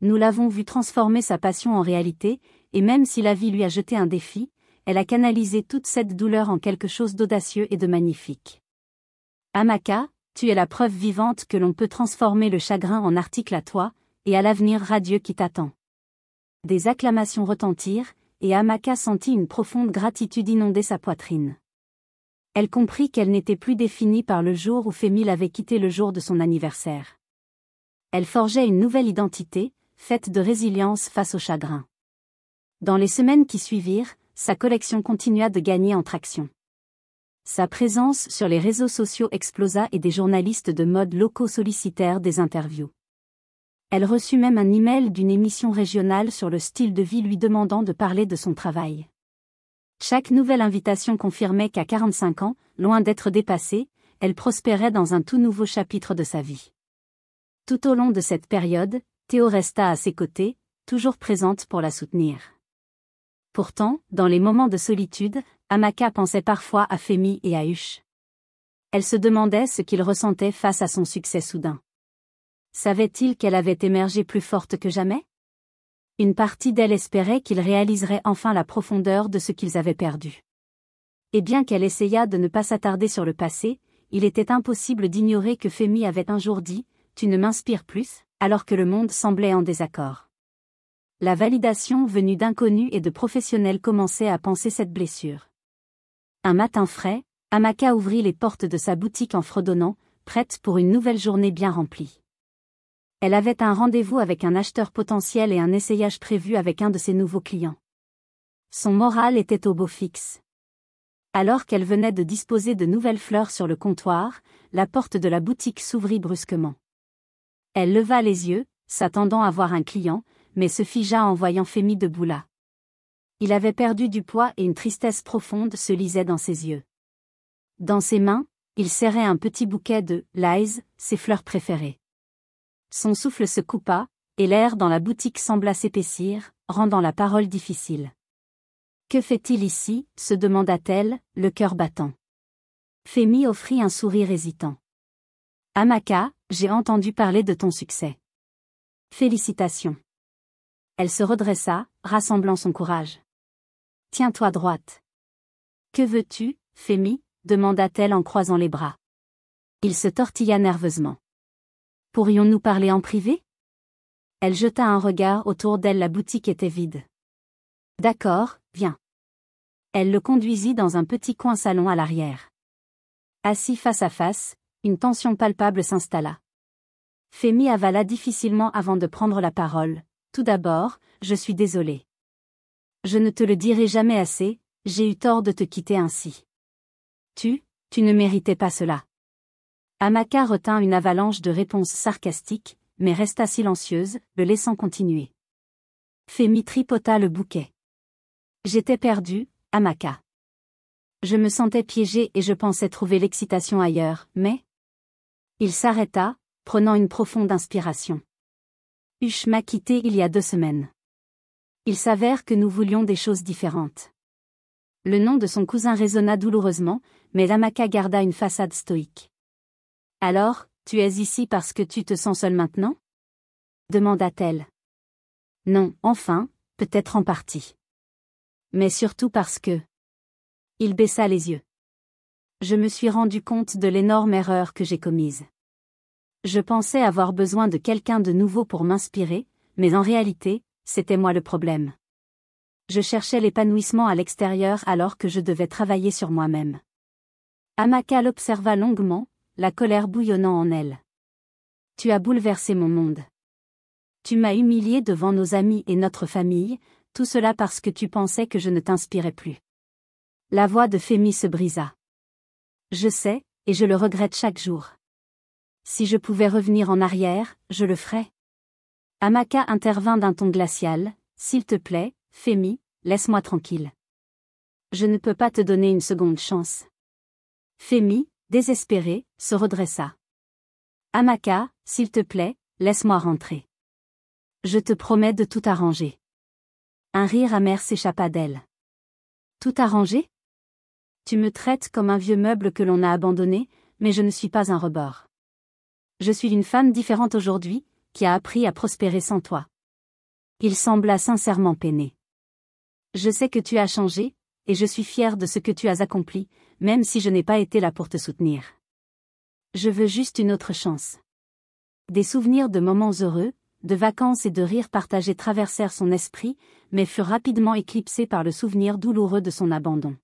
Nous l'avons vue transformer sa passion en réalité, et même si la vie lui a jeté un défi, elle a canalisé toute cette douleur en quelque chose d'audacieux et de magnifique. Amaka, tu es la preuve vivante que l'on peut transformer le chagrin en article à toi, et à l'avenir radieux qui t'attend. » Des acclamations retentirent, et Amaka sentit une profonde gratitude inonder sa poitrine. Elle comprit qu'elle n'était plus définie par le jour où Femi l'avait quittée le jour de son anniversaire. Elle forgeait une nouvelle identité, faite de résilience face au chagrin. Dans les semaines qui suivirent, sa collection continua de gagner en traction. Sa présence sur les réseaux sociaux explosa et des journalistes de mode locaux sollicitèrent des interviews. Elle reçut même un email d'une émission régionale sur le style de vie lui demandant de parler de son travail. Chaque nouvelle invitation confirmait qu'à 45 ans, loin d'être dépassée, elle prospérait dans un tout nouveau chapitre de sa vie. Tout au long de cette période, Théo resta à ses côtés, toujours présente pour la soutenir. Pourtant, dans les moments de solitude, Amaka pensait parfois à Femi et à Hush. Elle se demandait ce qu'il ressentait face à son succès soudain. Savait-il qu'elle avait émergé plus forte que jamais? Une partie d'elle espérait qu'il réaliserait enfin la profondeur de ce qu'ils avaient perdu. Et bien qu'elle essaya de ne pas s'attarder sur le passé, il était impossible d'ignorer que Femi avait un jour dit « Tu ne m'inspires plus », alors que le monde semblait en désaccord. La validation venue d'inconnus et de professionnels commençait à panser cette blessure. Un matin frais, Amaka ouvrit les portes de sa boutique en fredonnant, prête pour une nouvelle journée bien remplie. Elle avait un rendez-vous avec un acheteur potentiel et un essayage prévu avec un de ses nouveaux clients. Son moral était au beau fixe. Alors qu'elle venait de disposer de nouvelles fleurs sur le comptoir, la porte de la boutique s'ouvrit brusquement. Elle leva les yeux, s'attendant à voir un client, mais se figea en voyant Femi debout là. Il avait perdu du poids et une tristesse profonde se lisait dans ses yeux. Dans ses mains, il serrait un petit bouquet de « lies », ses fleurs préférées. Son souffle se coupa, et l'air dans la boutique sembla s'épaissir, rendant la parole difficile. « Que fait-il ici ?» se demanda-t-elle, le cœur battant. Femi offrit un sourire hésitant. « Amaka, j'ai entendu parler de ton succès. Félicitations. » Elle se redressa, rassemblant son courage. « Tiens-toi droite. »« Que veux-tu, Femi ?» demanda-t-elle en croisant les bras. Il se tortilla nerveusement. « Pourrions-nous parler en privé ?» Elle jeta un regard autour d'elle, la boutique était vide. « D'accord, viens. » Elle le conduisit dans un petit coin salon à l'arrière. Assis face à face, une tension palpable s'installa. Femi avala difficilement avant de prendre la parole. « Tout d'abord, je suis désolée. Je ne te le dirai jamais assez, j'ai eu tort de te quitter ainsi. Tu ne méritais pas cela. » Amaka retint une avalanche de réponses sarcastiques, mais resta silencieuse, le laissant continuer. Femi tripota le bouquet. « J'étais perdue, Amaka. Je me sentais piégée et je pensais trouver l'excitation ailleurs, mais... » Il s'arrêta, prenant une profonde inspiration. « Hush m'a quitté il y a 2 semaines. Il s'avère que nous voulions des choses différentes. » Le nom de son cousin résonna douloureusement, mais Amaka garda une façade stoïque. « Alors, tu es ici parce que tu te sens seule maintenant ?» demanda-t-elle. « Non, enfin, peut-être en partie. Mais surtout parce que... » Il baissa les yeux. « Je me suis rendu compte de l'énorme erreur que j'ai commise. Je pensais avoir besoin de quelqu'un de nouveau pour m'inspirer, mais en réalité, c'était moi le problème. Je cherchais l'épanouissement à l'extérieur alors que je devais travailler sur moi-même. » Amaka l'observa longuement, la colère bouillonnant en elle. « Tu as bouleversé mon monde. Tu m'as humiliée devant nos amis et notre famille, tout cela parce que tu pensais que je ne t'inspirais plus. » La voix de Femi se brisa. « Je sais, et je le regrette chaque jour. Si je pouvais revenir en arrière, je le ferais. » Amaka intervint d'un ton glacial. « S'il te plaît, Femi, laisse-moi tranquille. Je ne peux pas te donner une seconde chance. » Femi, désespéré, se redressa. « Amaka, s'il te plaît, laisse-moi rentrer. Je te promets de tout arranger. » Un rire amer s'échappa d'elle. « Tout arranger ? Tu me traites comme un vieux meuble que l'on a abandonné, mais je ne suis pas un rebord. Je suis une femme différente aujourd'hui, qui a appris à prospérer sans toi. » Il sembla sincèrement peiné. « Je sais que tu as changé, et je suis fière de ce que tu as accompli, même si je n'ai pas été là pour te soutenir. Je veux juste une autre chance. » Des souvenirs de moments heureux, de vacances et de rires partagés traversèrent son esprit, mais furent rapidement éclipsés par le souvenir douloureux de son abandon.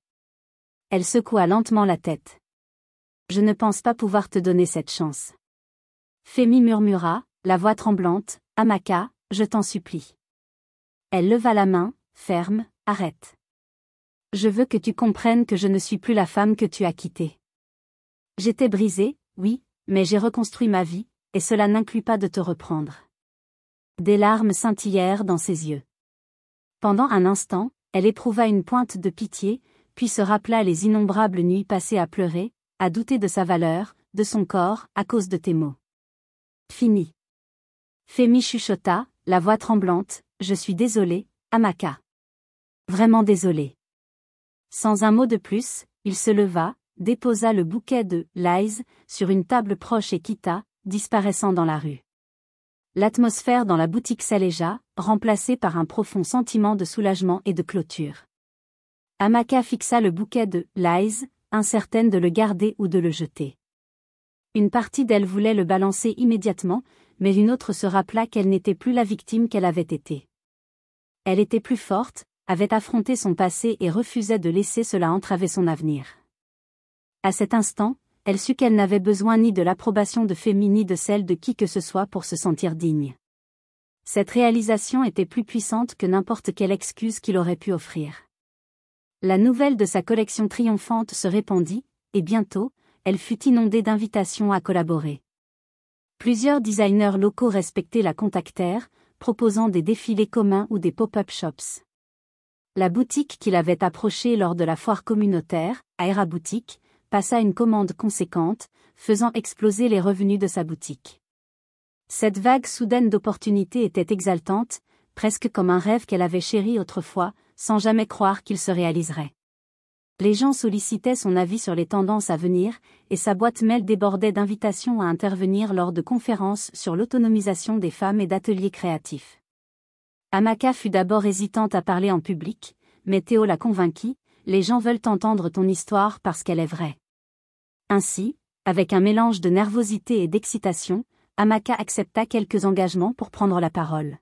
Elle secoua lentement la tête. « Je ne pense pas pouvoir te donner cette chance. » Femi murmura, la voix tremblante, « Amaka, je t'en supplie. » Elle leva la main, ferme, « Arrête. Je veux que tu comprennes que je ne suis plus la femme que tu as quittée. J'étais brisée, oui, mais j'ai reconstruit ma vie, et cela n'inclut pas de te reprendre. » Des larmes scintillèrent dans ses yeux. Pendant un instant, elle éprouva une pointe de pitié, puis se rappela les innombrables nuits passées à pleurer, à douter de sa valeur, de son corps, à cause de tes mots. Fini. Femi chuchota, la voix tremblante, « Je suis désolée, Amaka. Vraiment désolé. Sans un mot de plus, il se leva, déposa le bouquet de « lies » sur une table proche et quitta, disparaissant dans la rue. L'atmosphère dans la boutique s'allégea, remplacée par un profond sentiment de soulagement et de clôture. Amaka fixa le bouquet de « lies », incertaine de le garder ou de le jeter. Une partie d'elle voulait le balancer immédiatement, mais une autre se rappela qu'elle n'était plus la victime qu'elle avait été. Elle était plus forte, avait affronté son passé et refusait de laisser cela entraver son avenir. À cet instant, elle sut qu'elle n'avait besoin ni de l'approbation de Femi ni de celle de qui que ce soit pour se sentir digne. Cette réalisation était plus puissante que n'importe quelle excuse qu'il aurait pu offrir. La nouvelle de sa collection triomphante se répandit, et bientôt, elle fut inondée d'invitations à collaborer. Plusieurs designers locaux respectés la contactèrent, proposant des défilés communs ou des pop-up shops. La boutique qui l'avait approchée lors de la foire communautaire, Aera Boutique, passa une commande conséquente, faisant exploser les revenus de sa boutique. Cette vague soudaine d'opportunités était exaltante, presque comme un rêve qu'elle avait chéri autrefois, sans jamais croire qu'il se réaliserait. Les gens sollicitaient son avis sur les tendances à venir, et sa boîte mail débordait d'invitations à intervenir lors de conférences sur l'autonomisation des femmes et d'ateliers créatifs. Amaka fut d'abord hésitante à parler en public, mais Théo la convainquit, les gens veulent entendre ton histoire parce qu'elle est vraie. Ainsi, avec un mélange de nervosité et d'excitation, Amaka accepta quelques engagements pour prendre la parole.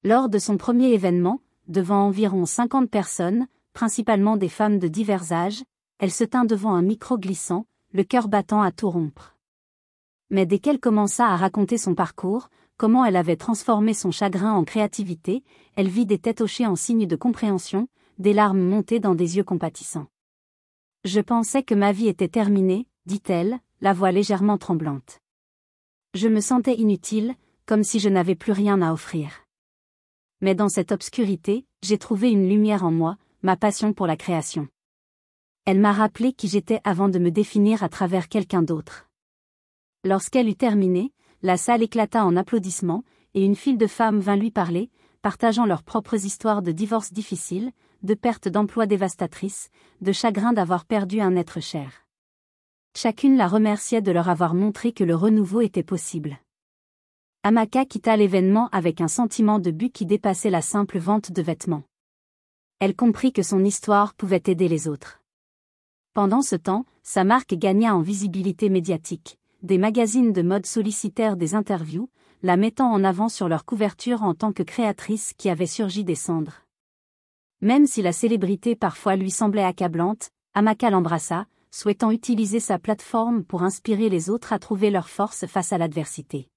Lors de son premier événement, devant environ 50 personnes, principalement des femmes de divers âges, elle se tint devant un micro glissant, le cœur battant à tout rompre. Mais dès qu'elle commença à raconter son parcours, comment elle avait transformé son chagrin en créativité, elle vit des têtes hochées en signe de compréhension, des larmes montées dans des yeux compatissants. « Je pensais que ma vie était terminée, dit-elle, la voix légèrement tremblante. Je me sentais inutile, comme si je n'avais plus rien à offrir. Mais dans cette obscurité, j'ai trouvé une lumière en moi, ma passion pour la création. Elle m'a rappelé qui j'étais avant de me définir à travers quelqu'un d'autre. » Lorsqu'elle eut terminé, la salle éclata en applaudissements, et une file de femmes vint lui parler, partageant leurs propres histoires de divorces difficiles, de pertes d'emplois dévastatrices, de chagrin d'avoir perdu un être cher. Chacune la remerciait de leur avoir montré que le renouveau était possible. Amaka quitta l'événement avec un sentiment de but qui dépassait la simple vente de vêtements. Elle comprit que son histoire pouvait aider les autres. Pendant ce temps, sa marque gagna en visibilité médiatique. Des magazines de mode sollicitèrent des interviews, la mettant en avant sur leur couverture en tant que créatrice qui avait surgi des cendres. Même si la célébrité parfois lui semblait accablante, Amaka l'embrassa, souhaitant utiliser sa plateforme pour inspirer les autres à trouver leur force face à l'adversité.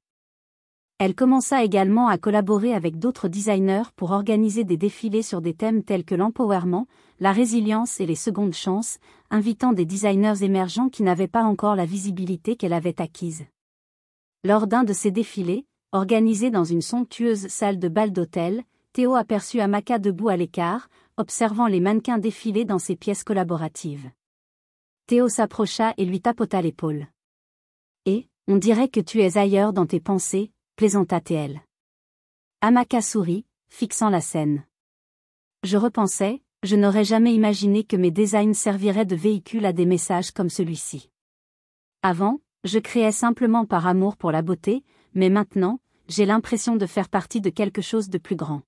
Elle commença également à collaborer avec d'autres designers pour organiser des défilés sur des thèmes tels que l'empowerment, la résilience et les secondes chances, invitant des designers émergents qui n'avaient pas encore la visibilité qu'elle avait acquise. Lors d'un de ces défilés, organisé dans une somptueuse salle de bal d'hôtel, Théo aperçut Amaka debout à l'écart, observant les mannequins défiler dans ses pièces collaboratives. Théo s'approcha et lui tapota l'épaule. « Et, on dirait que tu es ailleurs dans tes pensées, » plaisanta-t-elle. Amaka sourit, fixant la scène. « Je repensais, je n'aurais jamais imaginé que mes designs serviraient de véhicule à des messages comme celui-ci. Avant, je créais simplement par amour pour la beauté, mais maintenant, j'ai l'impression de faire partie de quelque chose de plus grand. »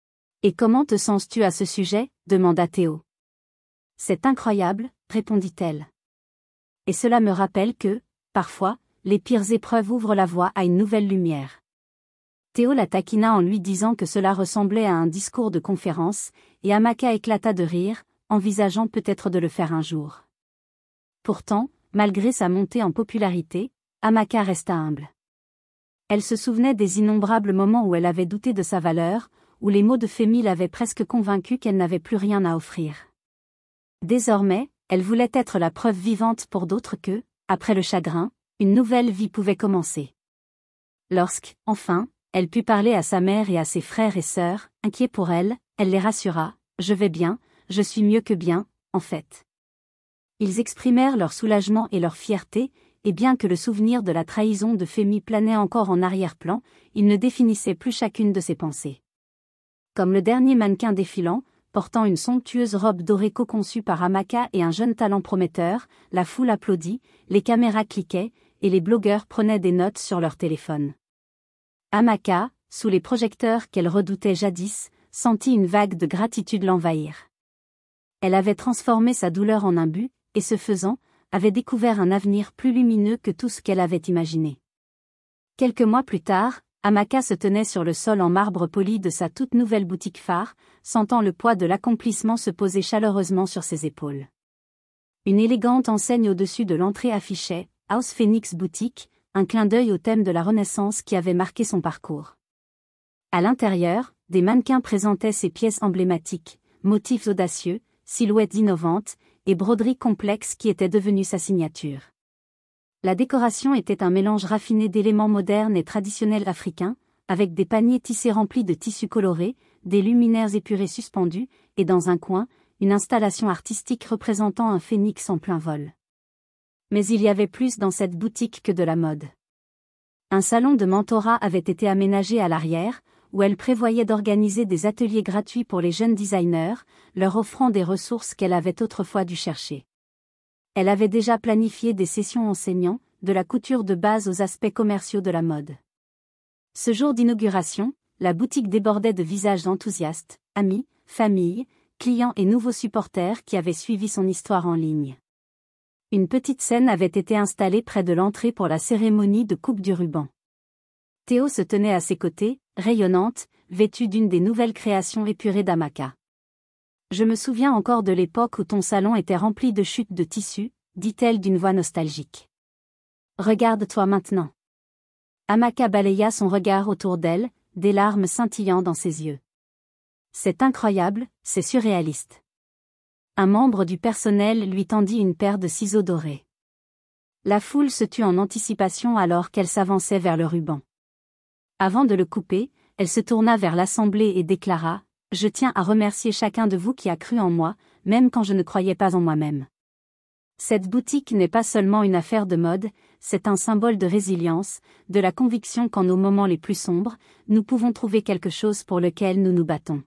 « Et comment te sens-tu à ce sujet ?» demanda Théo. « C'est incroyable, » répondit-elle. « Et cela me rappelle que, parfois, les pires épreuves ouvrent la voie à une nouvelle lumière. » Théo la taquina en lui disant que cela ressemblait à un discours de conférence, et Amaka éclata de rire, envisageant peut-être de le faire un jour. Pourtant, malgré sa montée en popularité, Amaka resta humble. Elle se souvenait des innombrables moments où elle avait douté de sa valeur, où les mots de Femi l'avaient presque convaincue qu'elle n'avait plus rien à offrir. Désormais, elle voulait être la preuve vivante pour d'autres que, après le chagrin, une nouvelle vie pouvait commencer. Lorsque, enfin, elle put parler à sa mère et à ses frères et sœurs, inquiets pour elle, elle les rassura, « Je vais bien, je suis mieux que bien, en fait. » Ils exprimèrent leur soulagement et leur fierté, et bien que le souvenir de la trahison de Femi planait encore en arrière-plan, il ne définissait plus chacune de ses pensées. Comme le dernier mannequin défilant, portant une somptueuse robe dorée co-conçue par Amaka et un jeune talent prometteur. La foule applaudit, les caméras cliquaient, et les blogueurs prenaient des notes sur leur téléphone. Amaka, sous les projecteurs qu'elle redoutait jadis, sentit une vague de gratitude l'envahir. Elle avait transformé sa douleur en un but, et ce faisant, avait découvert un avenir plus lumineux que tout ce qu'elle avait imaginé. Quelques mois plus tard, Amaka se tenait sur le sol en marbre poli de sa toute nouvelle boutique phare, sentant le poids de l'accomplissement se poser chaleureusement sur ses épaules. Une élégante enseigne au-dessus de l'entrée affichait « House Phoenix Boutique », un clin d'œil au thème de la Renaissance qui avait marqué son parcours. À l'intérieur, des mannequins présentaient ses pièces emblématiques, motifs audacieux, silhouettes innovantes, et broderies complexes qui étaient devenues sa signature. La décoration était un mélange raffiné d'éléments modernes et traditionnels africains, avec des paniers tissés remplis de tissus colorés, des luminaires épurés suspendus, et dans un coin, une installation artistique représentant un phénix en plein vol. Mais il y avait plus dans cette boutique que de la mode. Un salon de mentorat avait été aménagé à l'arrière, où elle prévoyait d'organiser des ateliers gratuits pour les jeunes designers, leur offrant des ressources qu'elle avait autrefois dû chercher. Elle avait déjà planifié des sessions enseignant, de la couture de base aux aspects commerciaux de la mode. Ce jour d'inauguration, la boutique débordait de visages enthousiastes, amis, familles, clients et nouveaux supporters qui avaient suivi son histoire en ligne. Une petite scène avait été installée près de l'entrée pour la cérémonie de coupe du ruban. Théo se tenait à ses côtés, rayonnante, vêtue d'une des nouvelles créations épurées d'Amaka. « Je me souviens encore de l'époque où ton salon était rempli de chutes de tissu, » dit-elle d'une voix nostalgique. « Regarde-toi maintenant. » Amaka balaya son regard autour d'elle, des larmes scintillant dans ses yeux. « C'est incroyable, c'est surréaliste. » Un membre du personnel lui tendit une paire de ciseaux dorés. La foule se tut en anticipation alors qu'elle s'avançait vers le ruban. Avant de le couper, elle se tourna vers l'assemblée et déclara « Je tiens à remercier chacun de vous qui a cru en moi, même quand je ne croyais pas en moi-même. Cette boutique n'est pas seulement une affaire de mode, c'est un symbole de résilience, de la conviction qu'en nos moments les plus sombres, nous pouvons trouver quelque chose pour lequel nous nous battons. »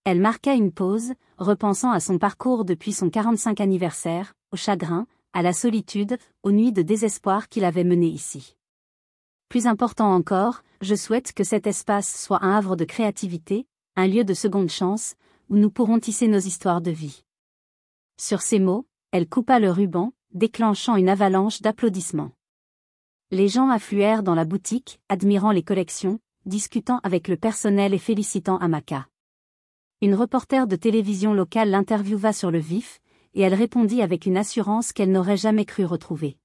Elle marqua une pause, repensant à son parcours depuis son 45 anniversaire, au chagrin, à la solitude, aux nuits de désespoir qui l'avaient menée ici. Plus important encore, je souhaite que cet espace soit un havre de créativité, un lieu de seconde chance, où nous pourrons tisser nos histoires de vie. Sur ces mots, elle coupa le ruban, déclenchant une avalanche d'applaudissements. Les gens affluèrent dans la boutique, admirant les collections, discutant avec le personnel et félicitant Amaka. Une reporter de télévision locale l'interviewa sur le vif, et elle répondit avec une assurance qu'elle n'aurait jamais cru retrouver.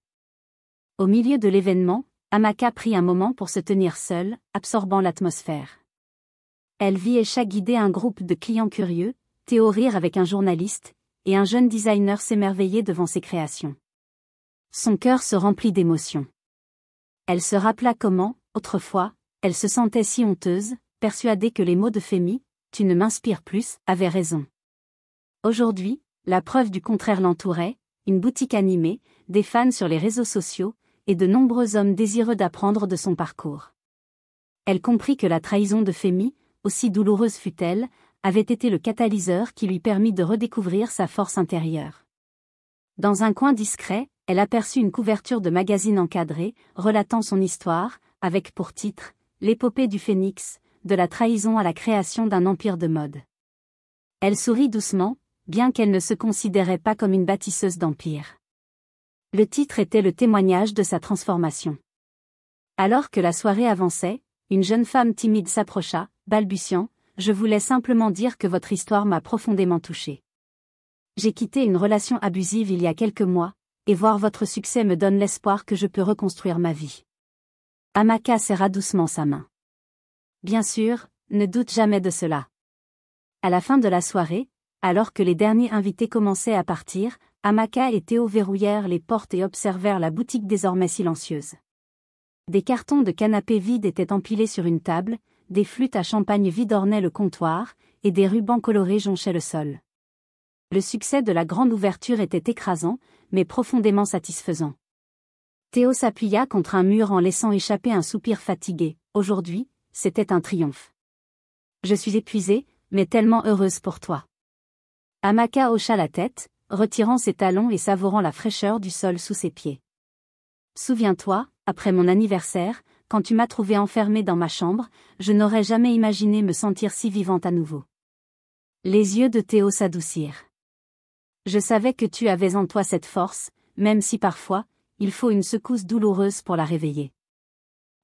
Au milieu de l'événement, Amaka prit un moment pour se tenir seule, absorbant l'atmosphère. Elle vit Esha guider un groupe de clients curieux, Théo rire avec un journaliste, et un jeune designer s'émerveiller devant ses créations. Son cœur se remplit d'émotions. Elle se rappela comment, autrefois, elle se sentait si honteuse, persuadée que les mots de Femi, « Tu ne m'inspires plus », avaient raison. Aujourd'hui, la preuve du contraire l'entourait, une boutique animée, des fans sur les réseaux sociaux, et de nombreux hommes désireux d'apprendre de son parcours. Elle comprit que la trahison de Femi, aussi douloureuse fut-elle, avait été le catalyseur qui lui permit de redécouvrir sa force intérieure. Dans un coin discret, elle aperçut une couverture de magazine encadré, relatant son histoire, avec pour titre « L'épopée du phénix, de la trahison à la création d'un empire de mode ». Elle sourit doucement, bien qu'elle ne se considérait pas comme une bâtisseuse d'empire. Le titre était le témoignage de sa transformation. Alors que la soirée avançait, une jeune femme timide s'approcha, balbutiant « Je voulais simplement dire que votre histoire m'a profondément touchée. J'ai quitté une relation abusive il y a quelques mois, et voir votre succès me donne l'espoir que je peux reconstruire ma vie. » Amaka serra doucement sa main. « Bien sûr, ne doute jamais de cela. » À la fin de la soirée, alors que les derniers invités commençaient à partir, Amaka et Théo verrouillèrent les portes et observèrent la boutique désormais silencieuse. Des cartons de canapés vides étaient empilés sur une table, des flûtes à champagne vides ornaient le comptoir, et des rubans colorés jonchaient le sol. Le succès de la grande ouverture était écrasant, mais profondément satisfaisant. Théo s'appuya contre un mur en laissant échapper un soupir fatigué. Aujourd'hui, c'était un triomphe. Je suis épuisé, mais tellement heureuse pour toi. Amaka hocha la tête, retirant ses talons et savourant la fraîcheur du sol sous ses pieds. Souviens-toi, après mon anniversaire, quand tu m'as trouvée enfermée dans ma chambre, je n'aurais jamais imaginé me sentir si vivante à nouveau. Les yeux de Théo s'adoucirent. Je savais que tu avais en toi cette force, même si parfois, il faut une secousse douloureuse pour la réveiller.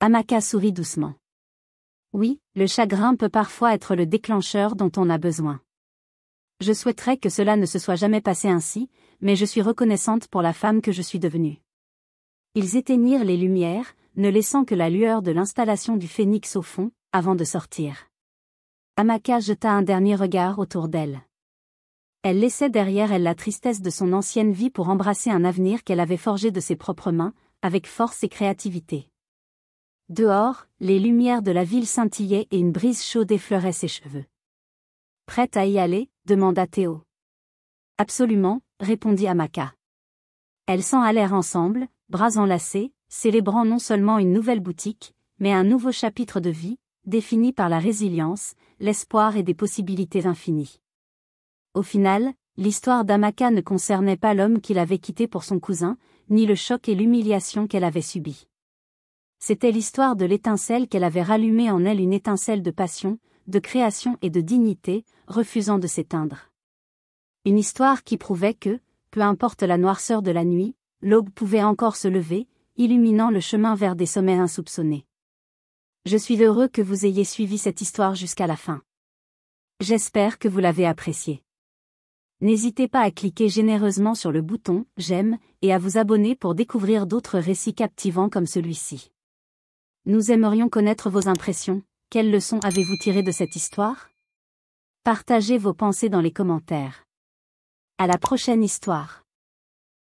Amaka sourit doucement. Oui, le chagrin peut parfois être le déclencheur dont on a besoin. Je souhaiterais que cela ne se soit jamais passé ainsi, mais je suis reconnaissante pour la femme que je suis devenue. Ils éteignirent les lumières, ne laissant que la lueur de l'installation du phénix au fond, avant de sortir. Amaka jeta un dernier regard autour d'elle. Elle laissait derrière elle la tristesse de son ancienne vie pour embrasser un avenir qu'elle avait forgé de ses propres mains, avec force et créativité. Dehors, les lumières de la ville scintillaient et une brise chaude effleurait ses cheveux. « Prête à y aller ?» demanda Théo. « Absolument », répondit Amaka. Elles s'en allèrent ensemble, bras enlacés, célébrant non seulement une nouvelle boutique, mais un nouveau chapitre de vie, défini par la résilience, l'espoir et des possibilités infinies. Au final, l'histoire d'Amaka ne concernait pas l'homme qu'il avait quitté pour son cousin, ni le choc et l'humiliation qu'elle avait subis. C'était l'histoire de l'étincelle qu'elle avait rallumée en elle, une étincelle de passion, de création et de dignité, refusant de s'éteindre. Une histoire qui prouvait que, peu importe la noirceur de la nuit, l'aube pouvait encore se lever, illuminant le chemin vers des sommets insoupçonnés. Je suis heureux que vous ayez suivi cette histoire jusqu'à la fin. J'espère que vous l'avez appréciée. N'hésitez pas à cliquer généreusement sur le bouton « J'aime » et à vous abonner pour découvrir d'autres récits captivants comme celui-ci. Nous aimerions connaître vos impressions. Quelles leçons avez-vous tirées de cette histoire? Partagez vos pensées dans les commentaires. À la prochaine histoire.